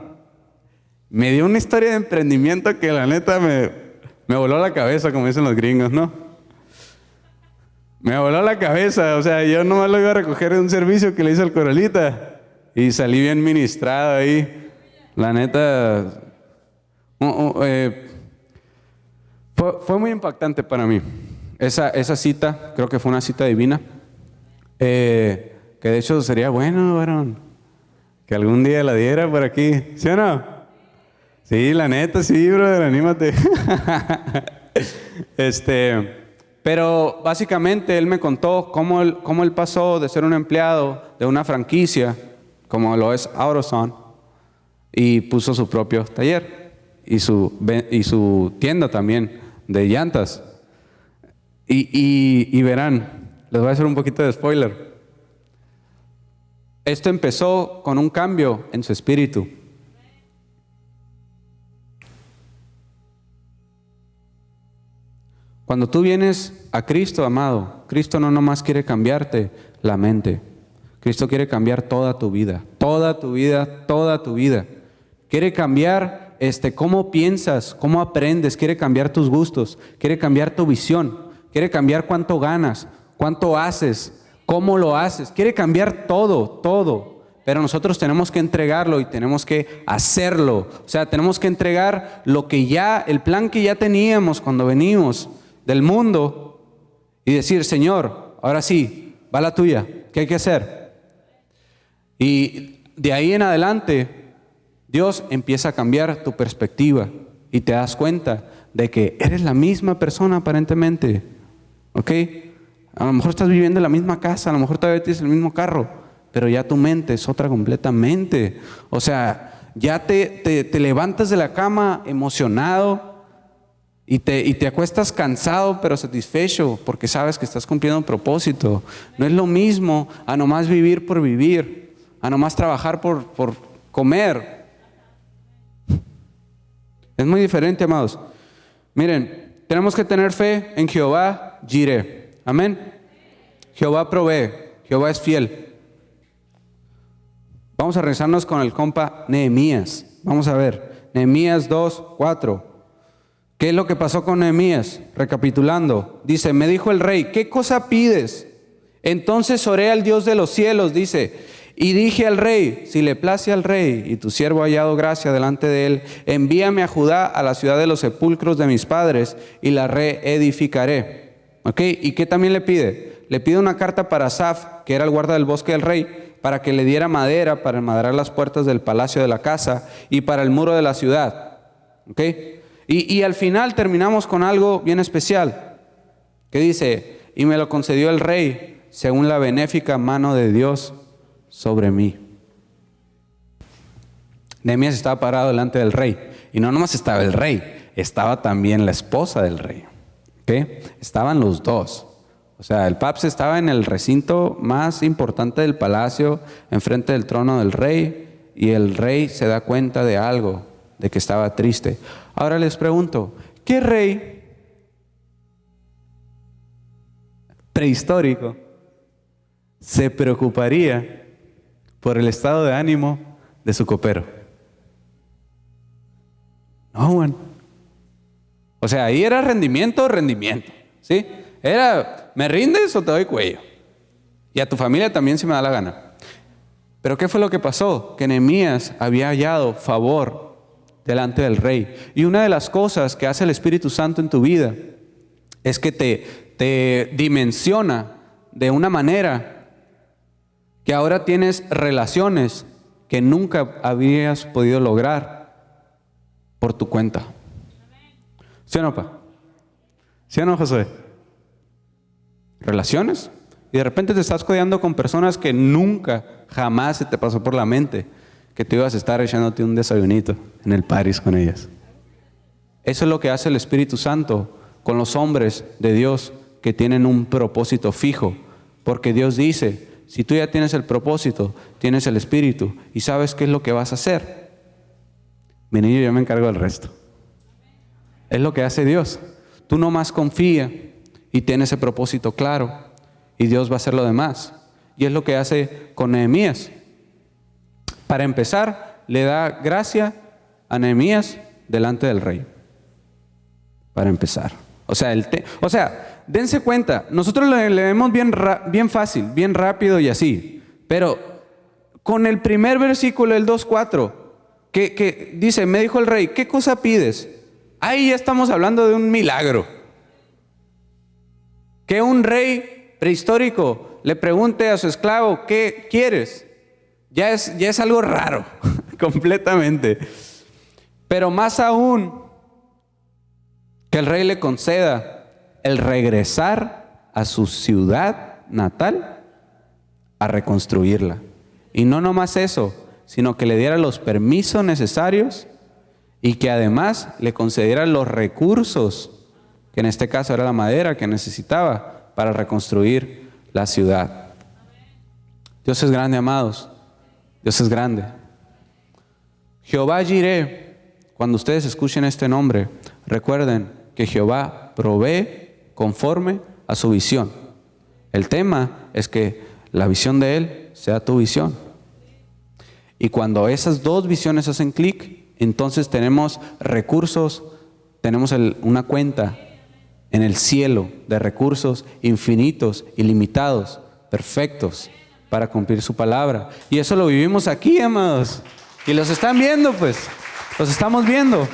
Me dio una historia de emprendimiento que la neta me voló la cabeza, como dicen los gringos, ¿no? Me voló la cabeza, o sea, yo nomás lo iba a recoger de un servicio que le hice al Coralita y salí bien ministrado ahí. La neta, fue muy impactante para mí. Esa cita, creo que fue una cita divina, que de hecho sería bueno, varón, que algún día la diera por aquí, ¿sí o no? Sí, la neta, sí, brother, anímate. Pero básicamente él me contó cómo él pasó de ser un empleado de una franquicia, como lo es AutoZone, y puso su propio taller y su tienda también de llantas. Y verán, les voy a hacer un poquito de spoiler. Esto empezó con un cambio en su espíritu. Cuando tú vienes a Cristo, amado, Cristo no nomás quiere cambiarte la mente. Cristo quiere cambiar toda tu vida, toda tu vida, toda tu vida. Quiere cambiar cómo piensas, cómo aprendes, quiere cambiar tus gustos, quiere cambiar tu visión, quiere cambiar cuánto ganas, cuánto haces, cómo lo haces, quiere cambiar todo, todo. Pero nosotros tenemos que entregarlo y tenemos que hacerlo. O sea, tenemos que entregar el plan que ya teníamos cuando venimos del mundo y decir, Señor, ahora sí, va la tuya, ¿qué hay que hacer? Y de ahí en adelante, Dios empieza a cambiar tu perspectiva y te das cuenta de que eres la misma persona aparentemente, ¿ok? A lo mejor estás viviendo en la misma casa, a lo mejor todavía tienes el mismo carro, pero ya tu mente es otra completamente. O sea, ya te levantas de la cama emocionado y te acuestas cansado pero satisfecho porque sabes que estás cumpliendo un propósito. No es lo mismo a nomás vivir por vivir, a nomás trabajar por comer. Es muy diferente, amados. Miren, tenemos que tener fe en Jehová Jireh. Amén. Jehová provee, Jehová es fiel. Vamos a rezarnos con el compa Nehemías. Vamos a ver, Nehemías 2:4. ¿Qué es lo que pasó con Nehemías? Recapitulando, dice, me dijo el rey, ¿qué cosa pides? Entonces oré al Dios de los cielos, dice, y dije al rey, si le place al rey y tu siervo ha hallado gracia delante de él, envíame a Judá, a la ciudad de los sepulcros de mis padres, y la reedificaré. ¿Ok? ¿Y qué también le pide? Le pide una carta para Asaf, que era el guarda del bosque del rey, para que le diera madera para enmadrar las puertas del palacio de la casa y para el muro de la ciudad. ¿Ok? Y al final terminamos con algo bien especial, que dice, y me lo concedió el rey según la benéfica mano de Dios sobre mí. Nehemías estaba parado delante del rey, y no nomás estaba el rey, estaba también la esposa del rey. ¿Okay? Estaban los dos. O sea, el paps estaba en el recinto más importante del palacio, enfrente del trono del rey, y el rey se da cuenta de algo, de que estaba triste. Ahora les pregunto, ¿qué rey prehistórico se preocuparía por el estado de ánimo de su copero? No, bueno. O sea, ahí era rendimiento, ¿sí? Era, ¿me rindes o te doy cuello? Y a tu familia también si me da la gana. Pero ¿qué fue lo que pasó? Que Nehemías había hallado favor delante del rey. Y una de las cosas que hace el Espíritu Santo en tu vida es que te dimensiona de una manera que ahora tienes relaciones que nunca habías podido lograr por tu cuenta. ¿Sí o no, pa? ¿Sí o no, Josué? Relaciones. Y de repente te estás codeando con personas que nunca, jamás se te pasó por la mente que te ibas a estar echándote un desayunito en el Paris con ellas. Eso es lo que hace el Espíritu Santo con los hombres de Dios que tienen un propósito fijo. Porque Dios dice, si tú ya tienes el propósito, tienes el Espíritu y sabes qué es lo que vas a hacer, mi niño, yo me encargo del resto. Es lo que hace Dios. Tú nomás confía y tienes ese propósito claro y Dios va a hacer lo demás. Y es lo que hace con Nehemías. Para empezar, le da gracia a Nehemías delante del rey. Para empezar. O sea, dense cuenta, nosotros le leemos bien fácil, bien rápido y así. Pero con el primer versículo, el 2:4, que dice, me dijo el rey, ¿qué cosa pides? Ahí ya estamos hablando de un milagro. Que un rey prehistórico le pregunte a su esclavo, ¿qué quieres? Ya es algo raro, completamente. Pero más aún, que el rey le conceda el regresar a su ciudad natal a reconstruirla. Y no nomás eso, sino que le diera los permisos necesarios y que además le concediera los recursos, que en este caso era la madera que necesitaba para reconstruir la ciudad. Dios es grande, amados. Dios es grande. Jehová Jireh, cuando ustedes escuchen este nombre, recuerden que Jehová provee conforme a su visión. El tema es que la visión de Él sea tu visión. Y cuando esas dos visiones hacen clic, entonces tenemos recursos, tenemos una cuenta en el cielo de recursos infinitos, ilimitados, perfectos, para cumplir su palabra. Y eso lo vivimos aquí, amados. Y los están viendo, pues. Los estamos viendo.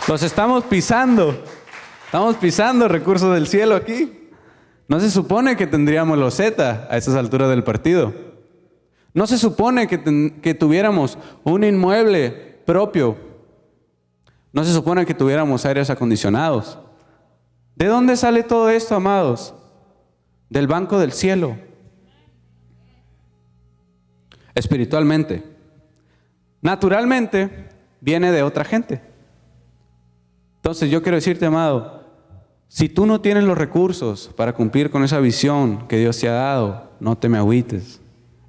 Los estamos pisando. Estamos pisando recursos del cielo aquí. No se supone que tendríamos los Z a esas alturas del partido. No se supone que tuviéramos un inmueble propio. No se supone que tuviéramos aires acondicionados. ¿De dónde sale todo esto, amados? Del banco del cielo. Espiritualmente. Naturalmente, viene de otra gente. Entonces yo quiero decirte, amado, si tú no tienes los recursos para cumplir con esa visión que Dios te ha dado, no te me agüites.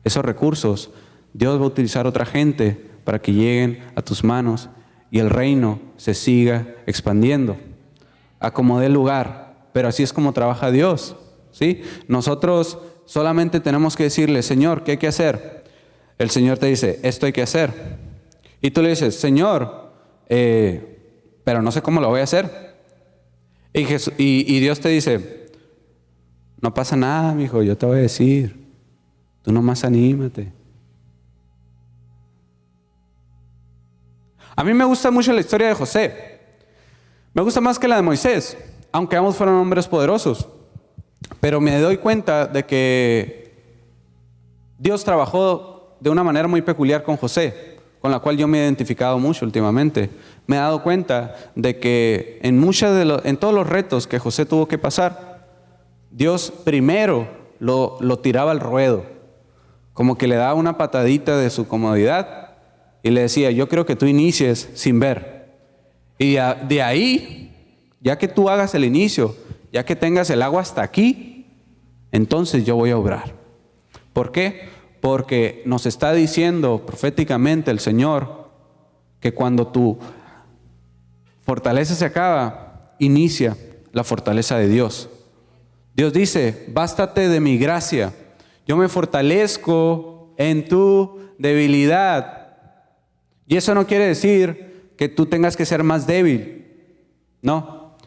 Esos recursos, Dios va a utilizar otra gente para que lleguen a tus manos y el reino se siga expandiendo. Acomodé el lugar, pero así es como trabaja Dios, ¿sí? Nosotros solamente tenemos que decirle, Señor, ¿qué hay que hacer? El Señor te dice, esto hay que hacer. Y tú le dices, Señor, pero no sé cómo lo voy a hacer. Y Dios te dice, no pasa nada, mijo, yo te voy a decir. Tú nomás anímate. A mí me gusta mucho la historia de José. Me gusta más que la de Moisés. aunque ambos fueron hombres poderosos. Pero me doy cuenta de que Dios trabajó de una manera muy peculiar con José, con la cual yo me he identificado mucho últimamente. Me he dado cuenta de que en todos los retos que José tuvo que pasar, Dios primero lo tiraba al ruedo, como que le daba una patadita de su comodidad y le decía, yo quiero que tú inicies sin ver. Y de ahí, ya que tú hagas el inicio, ya que tengas el agua hasta aquí, entonces yo voy a obrar. ¿Por qué? Porque nos está diciendo proféticamente el Señor que cuando tu fortaleza se acaba, inicia la fortaleza de Dios. Dios dice, bástate de mi gracia. Yo me fortalezco en tu debilidad. Y eso no quiere decir que tú tengas que ser más débil. No.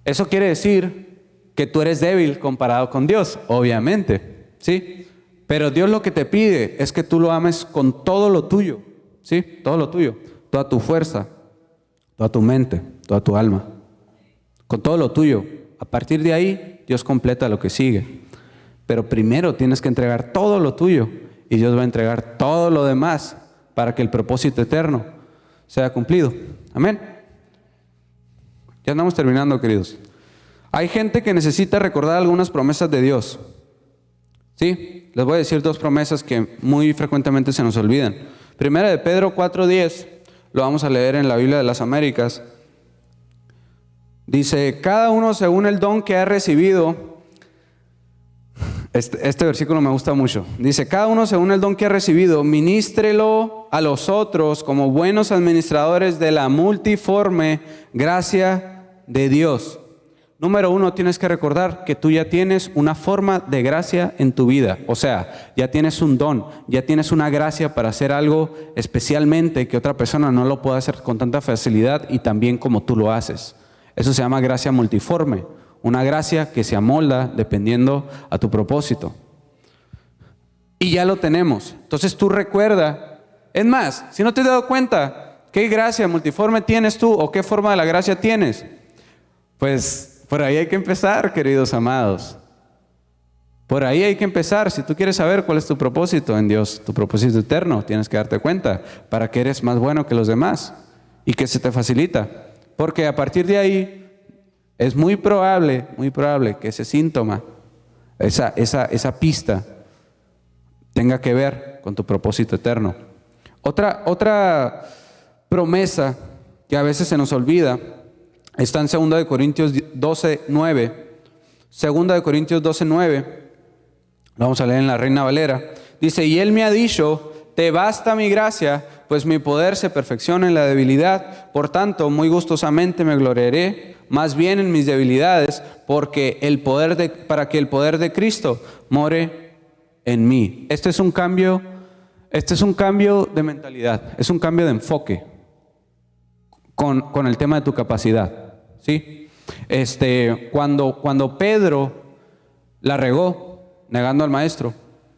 Eso quiere decir que tú eres débil comparado con Dios, obviamente, ¿sí? Pero Dios lo que te pide es que tú lo ames con todo lo tuyo, ¿sí? Todo lo tuyo, toda tu fuerza, toda tu mente, toda tu alma, con todo lo tuyo. A partir de ahí, Dios completa lo que sigue. Pero primero tienes que entregar todo lo tuyo y Dios va a entregar todo lo demás para que el propósito eterno sea cumplido. Amén. Ya andamos terminando, queridos. Hay gente que necesita recordar algunas promesas de Dios. ¿Sí? Les voy a decir 2 promesas que muy frecuentemente se nos olvidan. Primera de Pedro 4:10, lo vamos a leer en la Biblia de las Américas. Dice, cada uno según el don que ha recibido. Este versículo me gusta mucho. Dice, cada uno según el don que ha recibido, ministrelo a los otros como buenos administradores de la multiforme gracia de Dios. Número 1, tienes que recordar que tú ya tienes una forma de gracia en tu vida. O sea, ya tienes un don, ya tienes una gracia para hacer algo especialmente que otra persona no lo pueda hacer con tanta facilidad y también como tú lo haces. Eso se llama gracia multiforme. Una gracia que se amolda dependiendo a tu propósito. Y ya lo tenemos. Entonces tú recuerda. Es más, si no te has dado cuenta, ¿qué gracia multiforme tienes tú o qué forma de la gracia tienes? Pues por ahí hay que empezar, queridos amados. Por ahí hay que empezar. Si tú quieres saber cuál es tu propósito en Dios, tu propósito eterno, tienes que darte cuenta para que eres más bueno que los demás y que se te facilita. Porque a partir de ahí es muy probable que ese síntoma, esa pista tenga que ver con tu propósito eterno. Otra promesa que a veces se nos olvida está en 2 Corintios 12:9. 2 Corintios 12:9. Vamos a leer en la Reina Valera. Dice, y Él me ha dicho, te basta mi gracia, pues mi poder se perfecciona en la debilidad. Por tanto, muy gustosamente me gloriaré más bien en mis debilidades, porque para que el poder de Cristo more en mí. Este es un cambio de mentalidad, es un cambio de enfoque con el tema de tu capacidad, ¿sí? Cuando Pedro la regó negando al maestro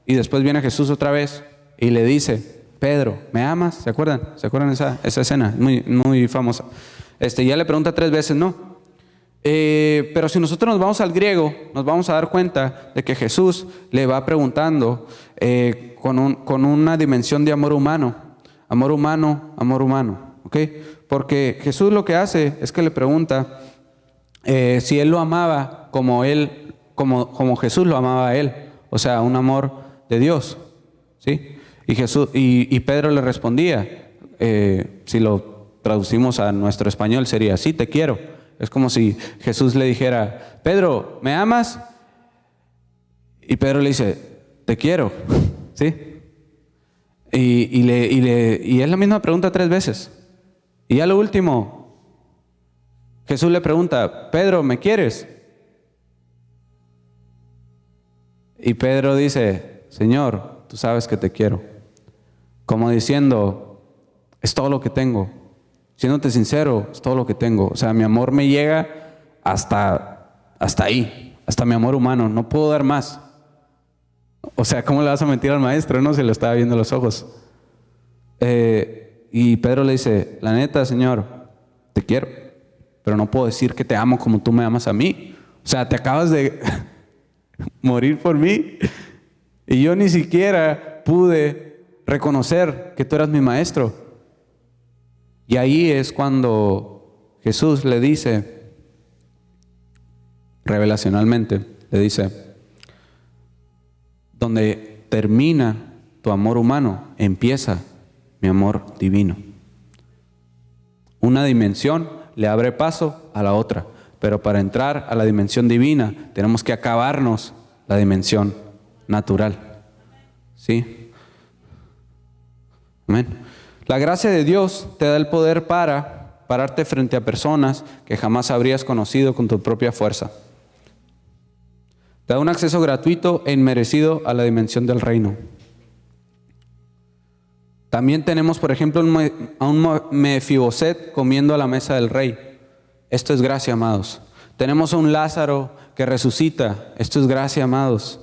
y después viene Jesús otra vez y le dice, Pedro, ¿me amas? ¿Se acuerdan? ¿Se acuerdan esa escena? Muy, muy famosa. Ya le pregunta 3 veces, no. Pero si nosotros nos vamos al griego, nos vamos a dar cuenta de que Jesús le va preguntando con una dimensión de amor humano, ¿ok? Porque Jesús lo que hace es que le pregunta si él lo amaba como Jesús lo amaba a él, o sea, un amor de Dios, ¿sí? Y Pedro le respondía, si lo traducimos a nuestro español sería, sí, te quiero. Es como si Jesús le dijera, Pedro, ¿me amas? Y Pedro le dice, te quiero, ¿sí? Y es la misma pregunta 3 veces. Y a lo último, Jesús le pregunta, Pedro, ¿me quieres? Y Pedro dice, Señor, tú sabes que te quiero. Como diciendo, es todo lo que tengo. Siéndote sincero, es todo lo que tengo. O sea, mi amor me llega hasta ahí, hasta mi amor humano. No puedo dar más. O sea, ¿cómo le vas a mentir al maestro? No, se lo estaba viendo a los ojos. Y Pedro le dice, la neta, Señor, te quiero. pero no puedo decir que te amo como tú me amas a mí. O sea, te acabas de morir por mí y yo ni siquiera pude reconocer que tú eras mi maestro. Y ahí es cuando Jesús le dice, revelacionalmente, le dice, donde termina tu amor humano, empieza mi amor divino. Una dimensión le abre paso a la otra, pero para entrar a la dimensión divina tenemos que acabarnos la dimensión natural. ¿Sí? Amén. La gracia de Dios te da el poder para pararte frente a personas que jamás habrías conocido con tu propia fuerza. Te da un acceso gratuito e inmerecido a la dimensión del reino. También tenemos, por ejemplo, a un Mefiboset comiendo a la mesa del rey. Esto es gracia, amados. Tenemos a un Lázaro que resucita. Esto es gracia, amados.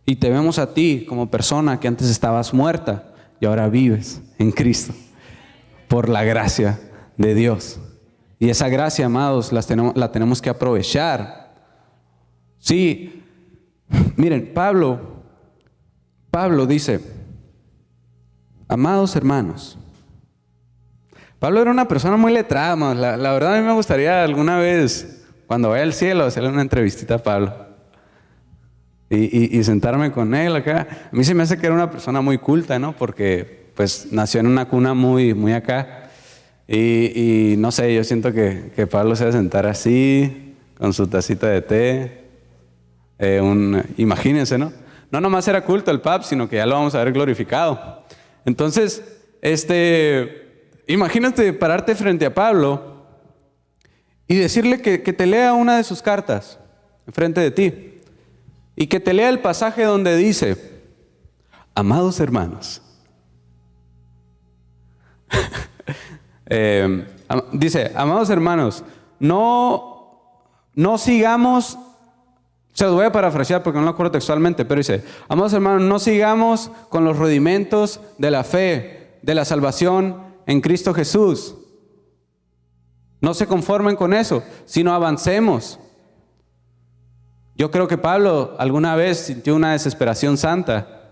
Y te vemos a ti como persona que antes estabas muerta y ahora vives en Cristo por la gracia de Dios. Y esa gracia, amados, la tenemos que aprovechar. Sí, miren, Pablo dice, amados hermanos. Pablo era una persona muy letrada, la verdad a mí me gustaría alguna vez, cuando vaya al cielo, hacerle una entrevistita a Pablo. Y sentarme con él acá. A mí se me hace que era una persona muy culta, ¿no? Porque pues nació en una cuna muy, muy acá. Y no sé, yo siento que Pablo se va a sentar así, con su tacita de té. Imagínense, ¿no? No nomás era culto el pap, sino que ya lo vamos a ver glorificado. Entonces, imagínate pararte frente a Pablo y decirle que te lea una de sus cartas enfrente de ti. Y que te lea el pasaje donde dice, amados hermanos. Dice, amados hermanos, no sigamos, se los voy a parafrasear porque no lo acuerdo textualmente, pero dice, amados hermanos, no sigamos con los rudimentos de la fe, de la salvación en Cristo Jesús. No se conformen con eso, sino avancemos. Yo creo que Pablo alguna vez sintió una desesperación santa,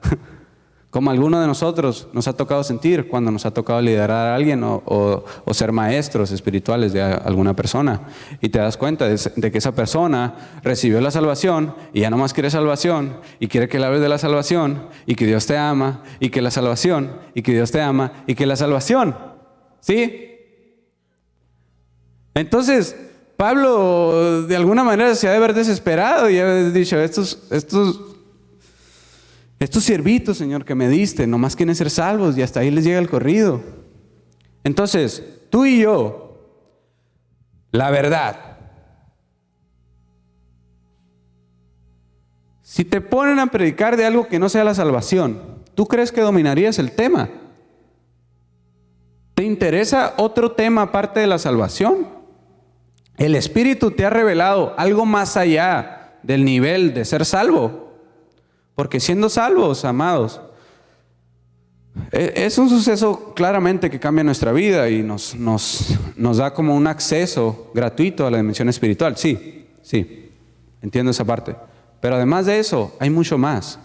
como alguno de nosotros nos ha tocado sentir cuando nos ha tocado liderar a alguien o ser maestros espirituales de alguna persona. Y te das cuenta de que esa persona recibió la salvación y ya no más quiere salvación y quiere que le hables de la salvación y que Dios te ama y que la salvación y que Dios te ama y que la salvación. ¿Sí? Entonces, Pablo de alguna manera se ha de haber desesperado y ha dicho, estos siervitos, Señor, que me diste, nomás quieren ser salvos y hasta ahí les llega el corrido. Entonces, tú y yo, la verdad, si te ponen a predicar de algo que no sea la salvación, ¿tú crees que dominarías el tema? ¿Te interesa otro tema aparte de la salvación? El Espíritu te ha revelado algo más allá del nivel de ser salvo. Porque siendo salvos, amados, es un suceso claramente que cambia nuestra vida y nos da como un acceso gratuito a la dimensión espiritual. Sí, entiendo esa parte. Pero además de eso, hay mucho más.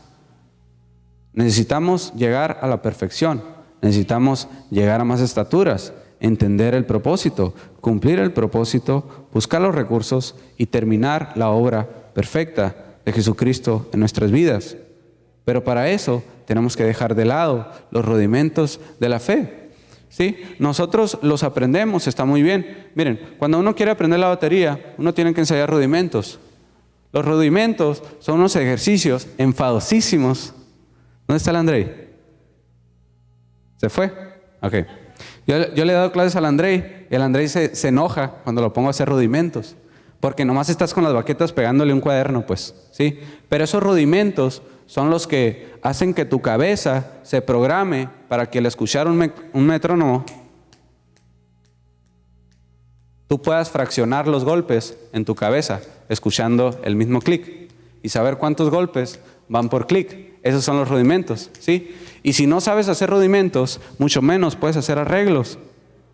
Necesitamos llegar a la perfección. Necesitamos llegar a más estaturas. Entender el propósito, cumplir el propósito, buscar los recursos y terminar la obra perfecta de Jesucristo en nuestras vidas. Pero para eso tenemos que dejar de lado los rudimentos de la fe. ¿Sí? Nosotros los aprendemos, está muy bien. Miren, cuando uno quiere aprender la batería, uno tiene que ensayar rudimentos. Los rudimentos son unos ejercicios enfadosísimos. ¿Dónde está el Andrei? ¿Se fue? Ok. Yo le he dado clases al Andrei y el Andrei se enoja cuando lo pongo a hacer rudimentos. Porque nomás estás con las baquetas pegándole un cuaderno, pues, ¿sí? Pero esos rudimentos son los que hacen que tu cabeza se programe para que al escuchar un metrónomo tú puedas fraccionar los golpes en tu cabeza escuchando el mismo clic y saber cuántos golpes van por clic. Esos son los rudimentos, ¿sí? Y si no sabes hacer rudimentos, mucho menos puedes hacer arreglos.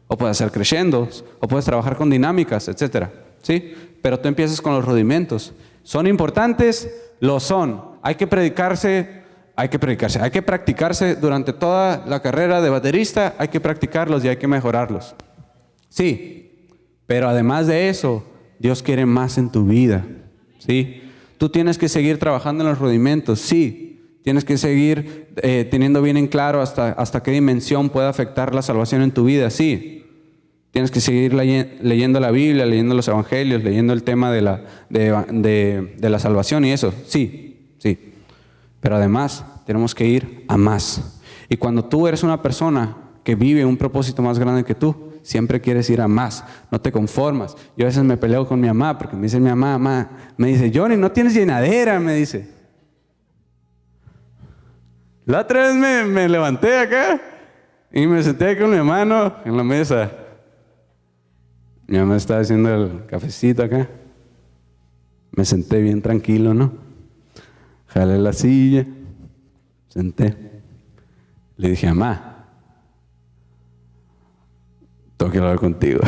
o puedes hacer crescendos, o puedes trabajar con dinámicas, etcétera, ¿sí? Pero tú empiezas con los rudimentos. ¿Son importantes? Lo son. Hay que practicarse durante toda la carrera de baterista, hay que practicarlos y hay que mejorarlos. Sí, pero además de eso, Dios quiere más en tu vida, ¿sí? Tú tienes que seguir trabajando en los rudimentos, sí. Tienes que seguir teniendo bien en claro hasta qué dimensión puede afectar la salvación en tu vida, sí. Tienes que seguir leyendo la Biblia, leyendo los evangelios, leyendo el tema de la salvación y eso, sí, sí. Pero además tenemos que ir a más. Y cuando tú eres una persona que vive un propósito más grande que tú, siempre quieres ir a más, no te conformas. Yo a veces me peleo con mi mamá porque me dice mi mamá, me dice, Johnny, no tienes llenadera, me dice. La otra vez me levanté acá y me senté con mi hermano en la mesa. Mi mamá estaba haciendo el cafecito acá. Me senté bien tranquilo, ¿no? Jalé la silla, senté. Le dije, mamá, tengo que hablar contigo.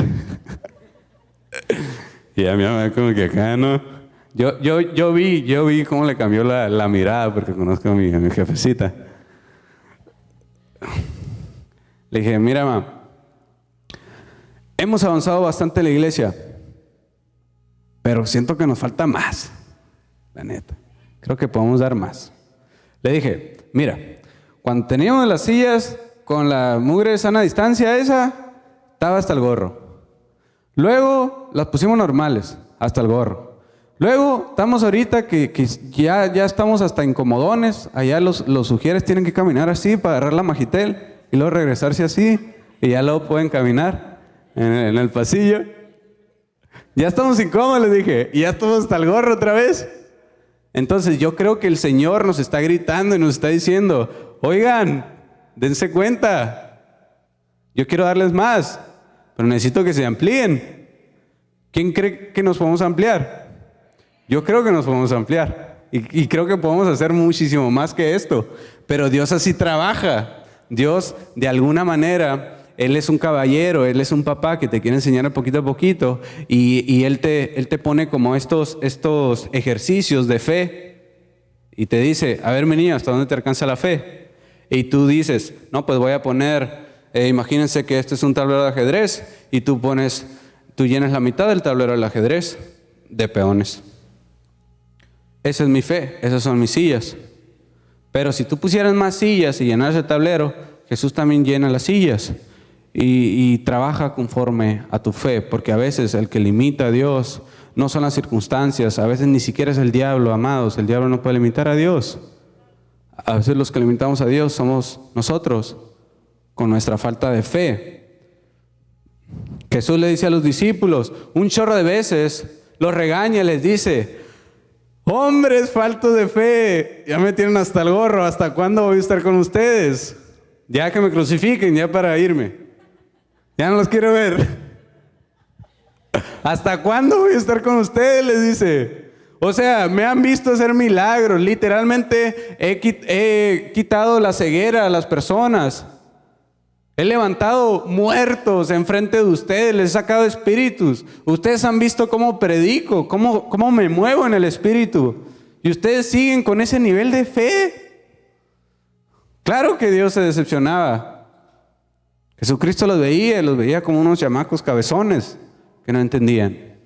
Y a mi mamá como que acá, ¿no? Yo vi cómo le cambió la mirada porque conozco a mi jefecita. Le dije, mira, mamá, hemos avanzado bastante en la iglesia, pero siento que nos falta más, la neta. Creo que podemos dar más. Le dije, mira, cuando teníamos las sillas con la mugre de sana distancia esa, estaba hasta el gorro. Luego las pusimos normales, hasta el gorro. Luego estamos ahorita que ya estamos hasta incomodones. Allá los sugieres tienen que caminar así para agarrar la Magitel y luego regresarse así y ya luego pueden caminar en el pasillo. Ya estamos incómodos, les dije, y ya estamos hasta el gorro otra vez. Entonces yo creo que el Señor nos está gritando y nos está diciendo, oigan, dense cuenta, yo quiero darles más, pero necesito que se amplíen. ¿Quién cree que nos podemos ampliar? Yo creo que nos podemos ampliar y creo que podemos hacer muchísimo más que esto, pero Dios así trabaja. Dios de alguna manera, Él es un caballero, Él es un papá que te quiere enseñar poquito a poquito y Él te pone como estos ejercicios de fe y te dice, a ver mi niño, ¿hasta dónde te alcanza la fe? Y tú dices, no, pues voy a poner, imagínense que este es un tablero de ajedrez y tú llenas la mitad del tablero del ajedrez de peones. Esa es mi fe, esas son mis sillas. Pero si tú pusieras más sillas y llenaras el tablero, Jesús también llena las sillas. Y trabaja conforme a tu fe, porque a veces el que limita a Dios no son las circunstancias, a veces ni siquiera es el diablo, amados. El diablo no puede limitar a Dios. A veces los que limitamos a Dios somos nosotros, con nuestra falta de fe. Jesús le dice a los discípulos, un chorro de veces, los regaña, les dice, hombres faltos de fe, ya me tienen hasta el gorro, ¿hasta cuándo voy a estar con ustedes? Ya que me crucifiquen, ya para irme. Ya no los quiero ver. ¿Hasta cuándo voy a estar con ustedes? Les dice. O sea, me han visto hacer milagros. Literalmente he quitado la ceguera a las personas. He levantado muertos enfrente de ustedes. Les he sacado espíritus. Ustedes han visto cómo predico, cómo me muevo en el espíritu. Y ustedes siguen con ese nivel de fe. Claro que Dios se decepcionaba. Jesucristo los veía como unos chamacos cabezones que no entendían.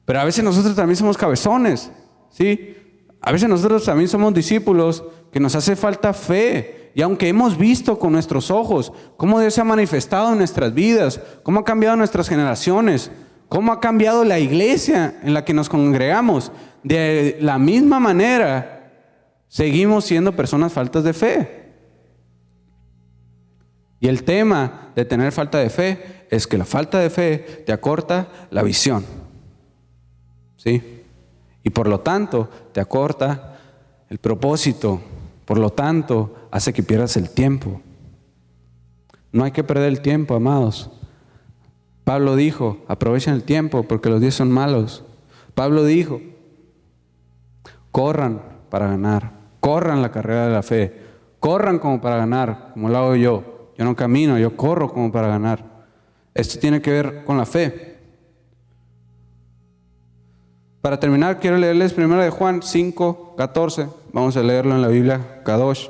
Pero a veces nosotros también somos cabezones, ¿sí? A veces nosotros también somos discípulos que nos hace falta fe. Y aunque hemos visto con nuestros ojos cómo Dios se ha manifestado en nuestras vidas, cómo ha cambiado nuestras generaciones, cómo ha cambiado la iglesia en la que nos congregamos, de la misma manera seguimos siendo personas faltas de fe. Y el tema de tener falta de fe es que la falta de fe te acorta la visión, ¿sí? Y por lo tanto te acorta el propósito, por lo tanto hace que pierdas el tiempo. No hay que perder el tiempo, amados. Pablo dijo, aprovechen el tiempo porque los días son malos. Pablo dijo, corran para ganar, corran la carrera de la fe, corran como para ganar, como lo hago yo. Yo no camino, yo corro como para ganar. Esto tiene que ver con la fe. Para terminar, quiero leerles 1 de Juan 5, 14. Vamos a leerlo en la Biblia Kadosh.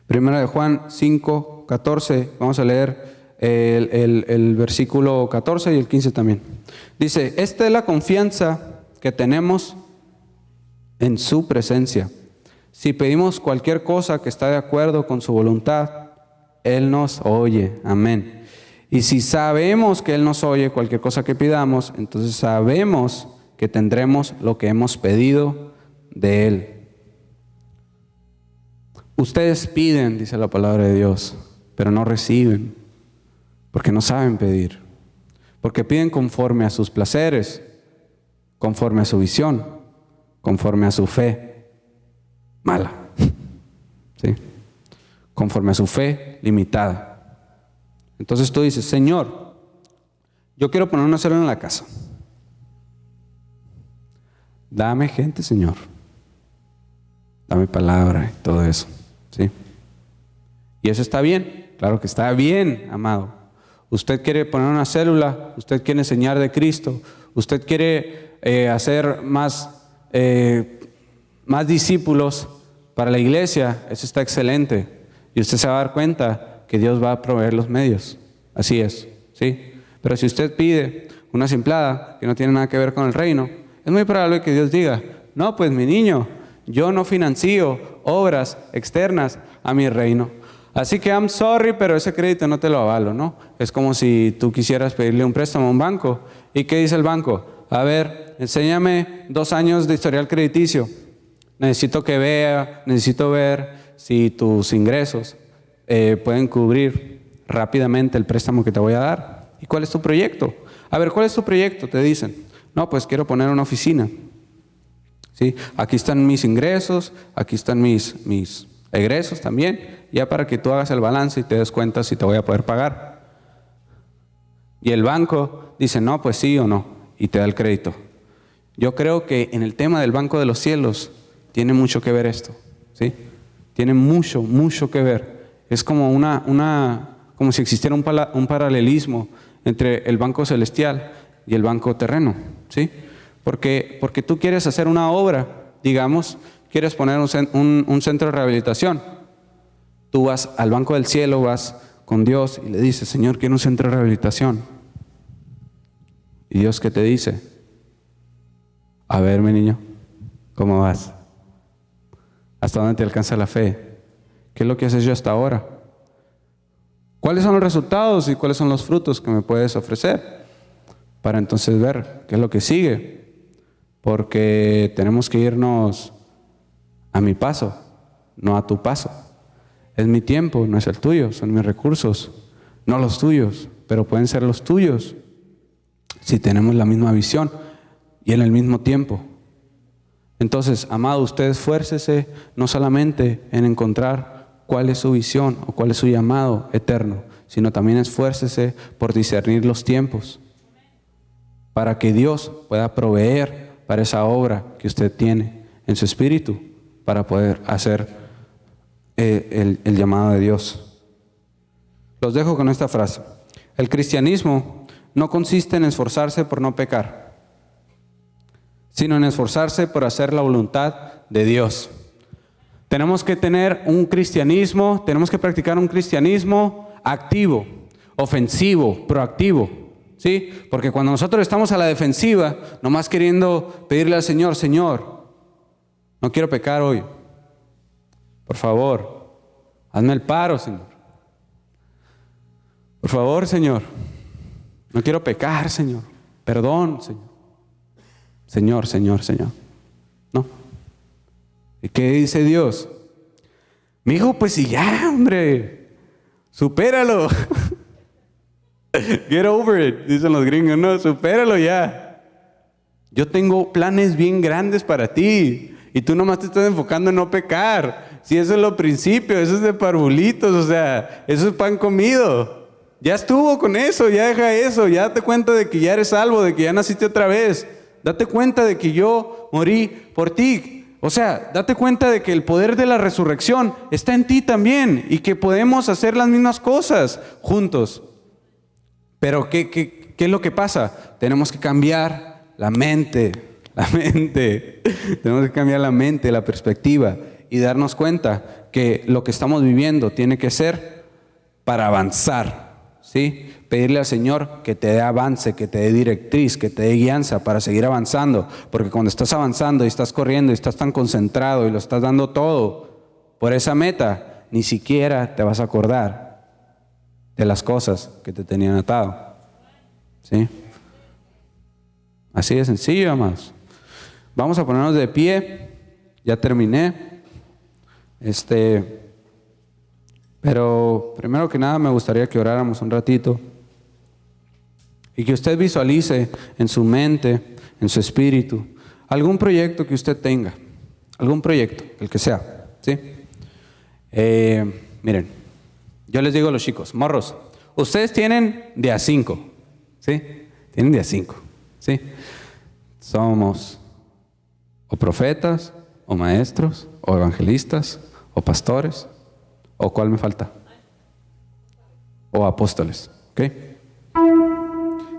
1 de Juan 5, 14. Vamos a leer el versículo 14 y el 15 también. Dice, esta es la confianza que tenemos en su presencia. Si pedimos cualquier cosa que está de acuerdo con su voluntad, Él nos oye. Amén. Y si sabemos que Él nos oye cualquier cosa que pidamos, entonces sabemos que tendremos lo que hemos pedido de Él. Ustedes piden, dice la palabra de Dios, pero no reciben, porque no saben pedir. Porque piden conforme a sus placeres, conforme a su visión, conforme a su fe mala, ¿sí? Conforme a su fe limitada. Entonces tú dices, Señor, yo quiero poner una célula en la casa. Dame gente, Señor. Dame palabra y todo eso, ¿sí? Y eso está bien, claro que está bien, amado. Usted quiere poner una célula, usted quiere enseñar de Cristo, usted quiere hacer más discípulos para la iglesia, eso está excelente. Y usted se va a dar cuenta que Dios va a proveer los medios. Así es, ¿sí? Pero si usted pide una simplada que no tiene nada que ver con el reino, es muy probable que Dios diga, no, pues mi niño, yo no financio obras externas a mi reino. Así que I'm sorry, pero ese crédito no te lo avalo, ¿no? Es como si tú quisieras pedirle un préstamo a un banco. ¿Y qué dice el banco? A ver, enséñame 2 años de historial crediticio. Necesito ver si tus ingresos pueden cubrir rápidamente el préstamo que te voy a dar. ¿Y cuál es tu proyecto? A ver, ¿cuál es tu proyecto? Te dicen. No, pues quiero poner una oficina. ¿Sí? Aquí están mis ingresos, aquí están mis egresos también, ya para que tú hagas el balance y te des cuenta si te voy a poder pagar. Y el banco dice, no, pues sí o no, y te da el crédito. Yo creo que en el tema del Banco de los Cielos tiene mucho que ver esto, ¿sí? Tiene mucho, mucho que ver. Es como como si existiera un paralelismo entre el banco celestial y el banco terreno, ¿sí? Porque tú quieres hacer una obra, digamos, quieres poner un centro de rehabilitación. Tú vas al banco del cielo, vas con Dios y le dices, Señor, quiero un centro de rehabilitación. ¿Y Dios qué te dice? A ver, mi niño, ¿cómo vas? ¿Hasta dónde te alcanza la fe? ¿Qué es lo que has hecho hasta ahora? ¿Cuáles son los resultados y cuáles son los frutos que me puedes ofrecer? Para entonces ver qué es lo que sigue. Porque tenemos que irnos a mi paso, no a tu paso. Es mi tiempo, no es el tuyo, son mis recursos, no los tuyos, pero pueden ser los tuyos si tenemos la misma visión y en el mismo tiempo. Entonces, amado, usted esfuércese no solamente en encontrar cuál es su visión o cuál es su llamado eterno, sino también esfuércese por discernir los tiempos para que Dios pueda proveer para esa obra que usted tiene en su espíritu para poder hacer el llamado de Dios. Los dejo con esta frase. El cristianismo no consiste en esforzarse por no pecar, sino en esforzarse por hacer la voluntad de Dios. Tenemos que tener un cristianismo, tenemos que practicar un cristianismo activo, ofensivo, proactivo, ¿sí? Porque cuando nosotros estamos a la defensiva, nomás queriendo pedirle al Señor, Señor, no quiero pecar hoy. Por favor, hazme el paro, Señor. Por favor, Señor, no quiero pecar, Señor. Perdón, Señor. Señor, Señor, Señor. ¿No? ¿Y qué dice Dios? Mi hijo, pues si ya, hombre, supéralo. Get over it, dicen los gringos, no, supéralo ya. Yo tengo planes bien grandes para ti y tú nomás te estás enfocando en no pecar. Si eso es lo principio, eso es de parvulitos, o sea, eso es pan comido. Ya estuvo con eso, ya deja eso, ya date cuenta de que ya eres salvo, de que ya naciste otra vez. Date cuenta de que yo morí por ti. O sea, date cuenta de que el poder de la resurrección está en ti también y que podemos hacer las mismas cosas juntos. Pero ¿qué es lo que pasa? Tenemos que cambiar la mente. Tenemos que cambiar la mente, la perspectiva y darnos cuenta que lo que estamos viviendo tiene que ser para avanzar, ¿sí? Pedirle al Señor que te dé avance, que te dé directriz, que te dé guianza para seguir avanzando. Porque cuando estás avanzando y estás corriendo y estás tan concentrado y lo estás dando todo por esa meta, ni siquiera te vas a acordar de las cosas que te tenían atado, ¿sí? Así de sencillo, amados. Vamos a ponernos de pie. Ya terminé. Pero primero que nada me gustaría que oráramos un ratito y que usted visualice en su mente, en su espíritu, algún proyecto que usted tenga, algún proyecto, el que sea, ¿sí? Miren, yo les digo a los chicos, morros, ustedes tienen de a 5, ¿sí? Tienen de a 5, ¿sí? Somos o profetas, o maestros, o evangelistas, o pastores, o ¿cuál me falta? O apóstoles, ¿ok?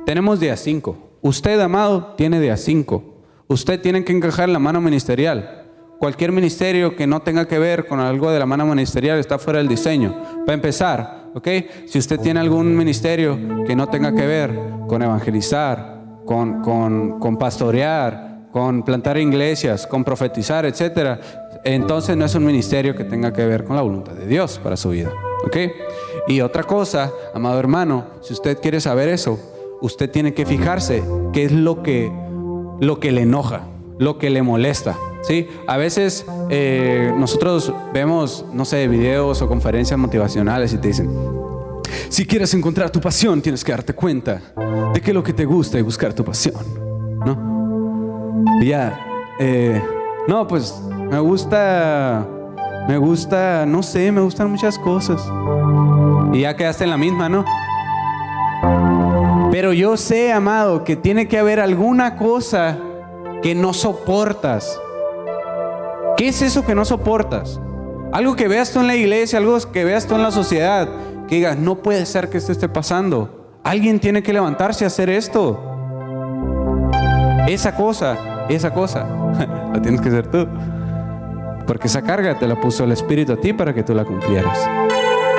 Tenemos de a 5. Usted, amado, tiene de a 5. Usted tiene que encajar en la mano ministerial. Cualquier ministerio que no tenga que ver con algo de la mano ministerial está fuera del diseño. Para empezar, ¿ok? Si usted tiene algún ministerio que no tenga que ver con evangelizar, con pastorear, con plantar iglesias, con profetizar, etcétera, entonces no es un ministerio que tenga que ver con la voluntad de Dios para su vida, ¿ok? Y otra cosa, amado hermano, si usted quiere saber eso, usted tiene que fijarse qué es lo que le enoja, lo que le molesta, ¿sí? A veces nosotros vemos, no sé, videos o conferencias motivacionales y te dicen, si quieres encontrar tu pasión, tienes que darte cuenta de que lo que te gusta es buscar tu pasión, ¿no? Y ya, no, pues me gusta, no sé, me gustan muchas cosas. Y ya quedaste en la misma, ¿no? Pero yo sé, amado, que tiene que haber alguna cosa que no soportas. ¿Qué es eso que no soportas? Algo que veas tú en la iglesia, algo que veas tú en la sociedad, que digas, no puede ser que esto esté pasando. Alguien tiene que levantarse a hacer esto. Esa cosa, la tienes que hacer tú. Porque esa carga te la puso el Espíritu a ti para que tú la cumplieras.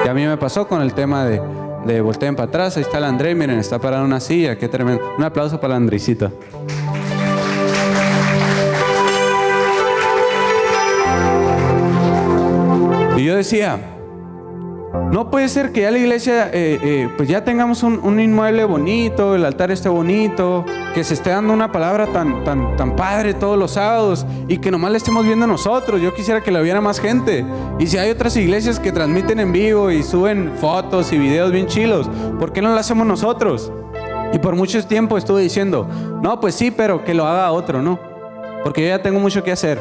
Y a mí me pasó con el tema de volteen para atrás. Ahí está el André, miren, está parado en una silla. Qué tremendo. Un aplauso para el Andresito. Y yo decía, no puede ser que ya la iglesia, pues ya tengamos un inmueble bonito, el altar esté bonito, que se esté dando una palabra tan padre todos los sábados y que nomás la estemos viendo nosotros. Yo quisiera que la viera más gente. Y si hay otras iglesias que transmiten en vivo y suben fotos y videos bien chilos, ¿por qué no lo hacemos nosotros? Y por mucho tiempo estuve diciendo, no, pues sí, pero que lo haga otro, ¿no? Porque yo ya tengo mucho que hacer.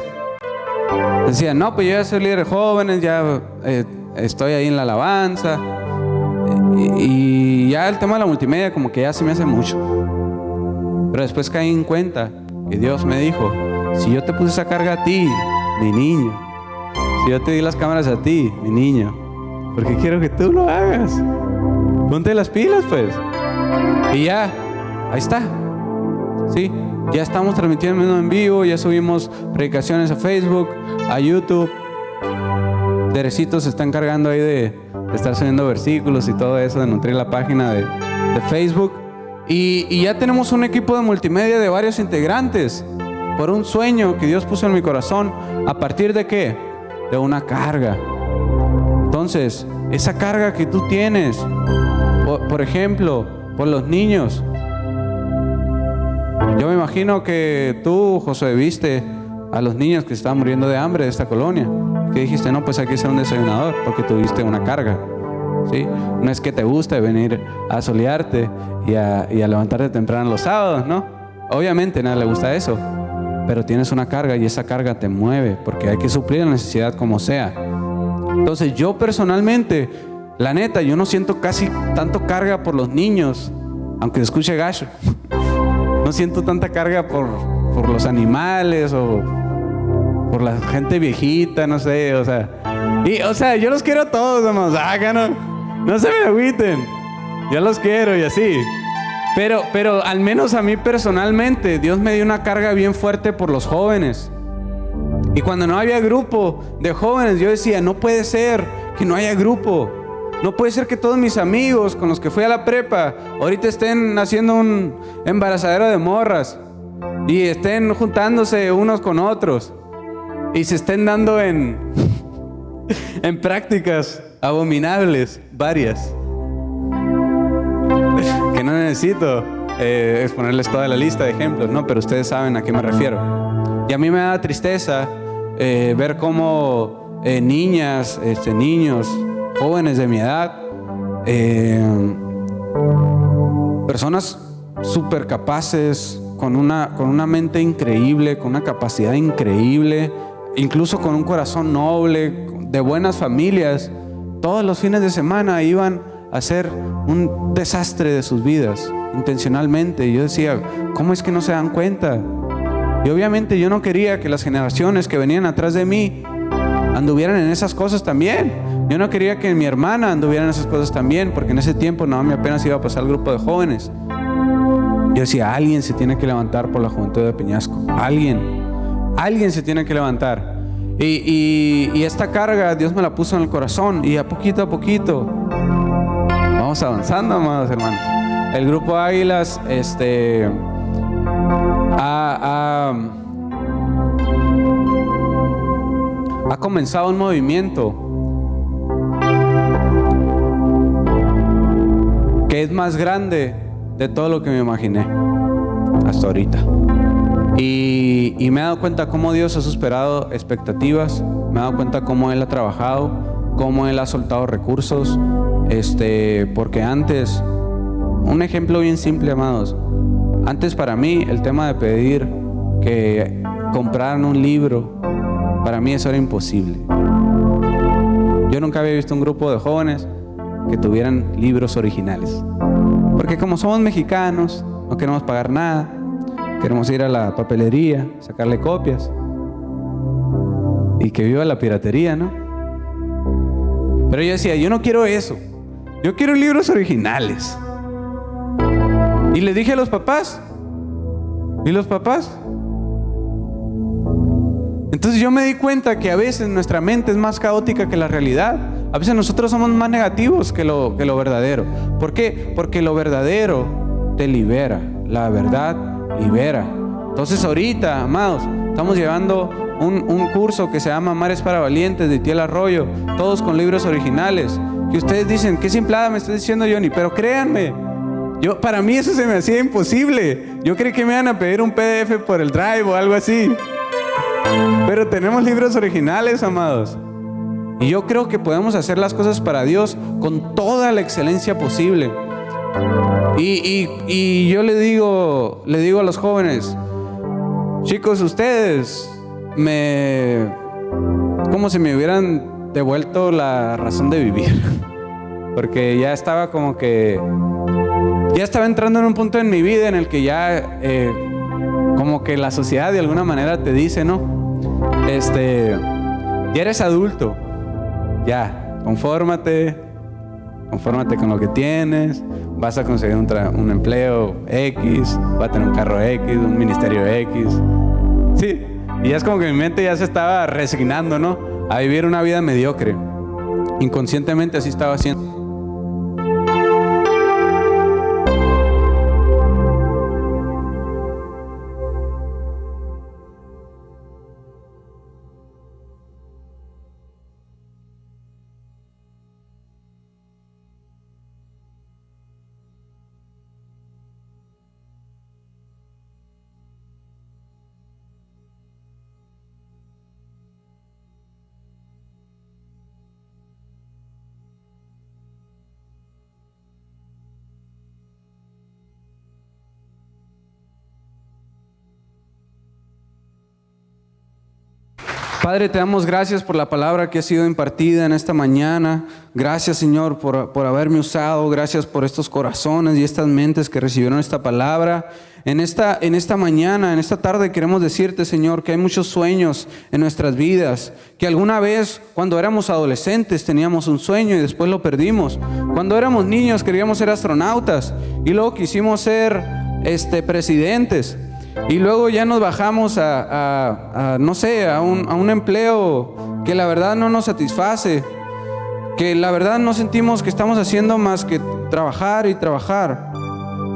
Decía, no, pues yo ya soy líder de jóvenes, ya estoy ahí en la alabanza. Y ya el tema de la multimedia como que ya se me hace mucho. Pero después caí en cuenta que Dios me dijo, si yo te puse esa carga a ti, mi niño, si yo te di las cámaras a ti, mi niño, porque quiero que tú lo hagas. Ponte las pilas, pues. Y ya, ahí está. Sí, ya estamos transmitiendo en vivo, ya subimos predicaciones a Facebook, a YouTube. Teresito se está encargando ahí de estar subiendo versículos y todo eso, de nutrir la página de Facebook. Y ya tenemos un equipo de multimedia de varios integrantes por un sueño que Dios puso en mi corazón. ¿A partir de qué? De una carga. Entonces, esa carga que tú tienes, por ejemplo, por los niños. Yo me imagino que tú, Josué, viste a los niños que estaban muriendo de hambre de esta colonia. Que dijiste, no, pues hay que ser un desayunador porque tuviste una carga, ¿sí? No es que te guste venir a solearte y a levantarte temprano los sábados, ¿no? Obviamente a nadie le gusta eso, pero tienes una carga y esa carga te mueve porque hay que suplir la necesidad como sea. Entonces yo personalmente, la neta, yo no siento casi tanto carga por los niños, aunque se escuche gacho. No siento tanta carga por los animales o por la gente viejita, no sé, o sea, yo los quiero a todos, hermanos, no se me agüiten. Yo los quiero y así. Pero al menos a mí personalmente, Dios me dio una carga bien fuerte por los jóvenes. Y cuando no había grupo de jóvenes, yo decía, no puede ser que no haya grupo. No puede ser que todos mis amigos con los que fui a la prepa ahorita estén haciendo un embarazadero de morras y estén juntándose unos con otros y se estén dando en prácticas abominables, varias, que no necesito exponerles toda la lista de ejemplos, no, pero ustedes saben a qué me refiero. Y a mí me da tristeza ver cómo niñas, niños, jóvenes de mi edad, personas súper capaces, con una mente increíble, con una capacidad increíble, incluso con un corazón noble, de buenas familias, todos los fines de semana iban a hacer un desastre de sus vidas, intencionalmente. Y yo decía, ¿cómo es que no se dan cuenta? Y obviamente yo no quería que las generaciones que venían atrás de mí anduvieran en esas cosas también. Yo no quería que mi hermana anduviera en esas cosas también, porque en ese tiempo Naomi apenas iba a pasar al grupo de jóvenes. Yo decía, alguien se tiene que levantar por la juventud de Peñasco. Alguien se tiene que levantar. Y esta carga Dios me la puso en el corazón, y a poquito vamos avanzando, amados hermanos. El grupo Águilas ha comenzado un movimiento que es más grande de todo lo que me imaginé hasta ahorita. Y me he dado cuenta cómo Dios ha superado expectativas. Me he dado cuenta cómo Él ha trabajado, cómo Él ha soltado recursos. Porque antes, un ejemplo bien simple, amados. Antes para mí el tema de pedir que compraran un libro, para mí eso era imposible. Yo nunca había visto un grupo de jóvenes que tuvieran libros originales. Porque como somos mexicanos, no queremos pagar nada. Queremos ir a la papelería, sacarle copias. Y que viva la piratería, ¿no? Pero yo decía, yo no quiero eso. Yo quiero libros originales. Y le dije a los papás. ¿Y los papás? Entonces yo me di cuenta que a veces nuestra mente es más caótica que la realidad. A veces nosotros somos más negativos que lo verdadero. ¿Por qué? Porque lo verdadero te libera. La verdad libera. Entonces ahorita, amados, estamos llevando un curso que se llama Mares para Valientes de Itiel Arroyo, todos con libros originales, que ustedes dicen, qué simplada me estás diciendo, Johnny, pero créanme, para mí eso se me hacía imposible. Yo creí que me iban a pedir un PDF por el Drive o algo así, pero tenemos libros originales, amados, y yo creo que podemos hacer las cosas para Dios con toda la excelencia posible. Y yo le digo a los jóvenes, chicos, ustedes como si me hubieran devuelto la razón de vivir. Porque ya estaba ya estaba entrando en un punto en mi vida en el que ya como que la sociedad de alguna manera te dice, ¿no? Ya eres adulto, ya, confórmate con lo que tienes, vas a conseguir un empleo X, vas a tener un carro X, un ministerio X. Sí, y ya es como que mi mente ya se estaba resignando, ¿no? A vivir una vida mediocre. Inconscientemente así estaba haciendo. Padre, te damos gracias por la palabra que ha sido impartida en esta mañana. Gracias, Señor, por haberme usado. Gracias por estos corazones y estas mentes que recibieron esta palabra. En esta mañana, en esta tarde queremos decirte, Señor, que hay muchos sueños en nuestras vidas. Que alguna vez, cuando éramos adolescentes, teníamos un sueño y después lo perdimos. Cuando éramos niños queríamos ser astronautas y luego quisimos ser presidentes. Y luego ya nos bajamos a un empleo que la verdad no nos satisface, que la verdad no sentimos que estamos haciendo más que trabajar y trabajar.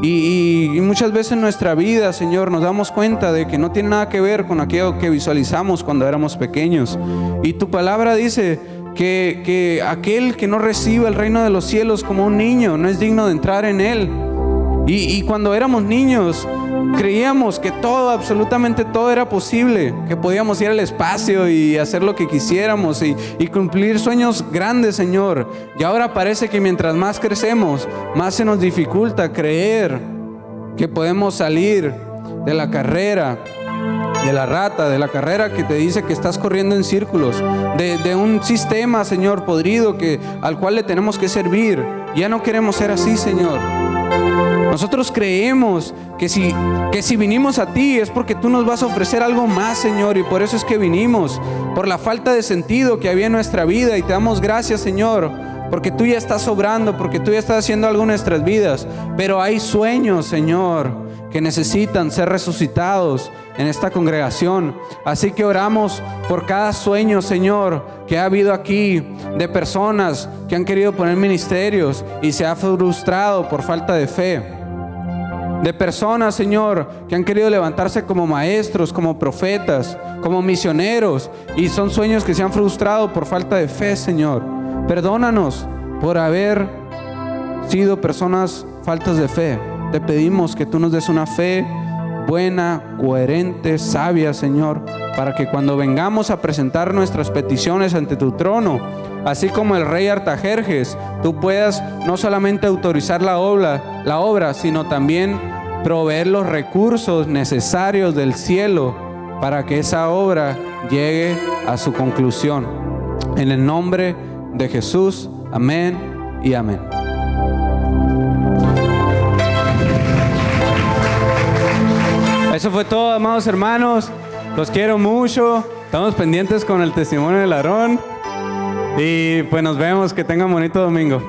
Y muchas veces en nuestra vida, Señor, nos damos cuenta de que no tiene nada que ver con aquello que visualizamos cuando éramos pequeños. Y tu palabra dice que aquel que no recibe el reino de los cielos como un niño no es digno de entrar en él. Y cuando éramos niños creíamos que todo, absolutamente todo era posible, que podíamos ir al espacio y hacer lo que quisiéramos y cumplir sueños grandes, Señor. Y ahora parece que mientras más crecemos, más se nos dificulta creer que podemos salir de la carrera, de la rata, de la carrera que te dice que estás corriendo en círculos, de un sistema, Señor, podrido al cual le tenemos que servir. Ya no queremos ser así, Señor. Nosotros creemos que si vinimos a ti es porque tú nos vas a ofrecer algo más, Señor, y por eso es que vinimos, por la falta de sentido que había en nuestra vida, y te damos gracias, Señor, porque tú ya estás obrando, porque tú ya estás haciendo algo en nuestras vidas. Pero hay sueños, Señor, que necesitan ser resucitados en esta congregación. Así que oramos por cada sueño, Señor, que ha habido aquí, de personas que han querido poner ministerios y se ha frustrado por falta de fe. De personas, Señor, que han querido levantarse como maestros, como profetas, como misioneros, y son sueños que se han frustrado por falta de fe, Señor. Perdónanos por haber sido personas faltas de fe. Te pedimos que tú nos des una fe buena, coherente, sabia, Señor, para que cuando vengamos a presentar nuestras peticiones ante tu trono, así como el rey Artajerjes, tú puedas no solamente autorizar la obra, sino también proveer los recursos necesarios del cielo para que esa obra llegue a su conclusión. En el nombre de Jesús, amén y amén. Eso fue todo, amados hermanos. Los quiero mucho. Estamos pendientes con el testimonio del Aarón. Y pues nos vemos. Que tengan bonito domingo.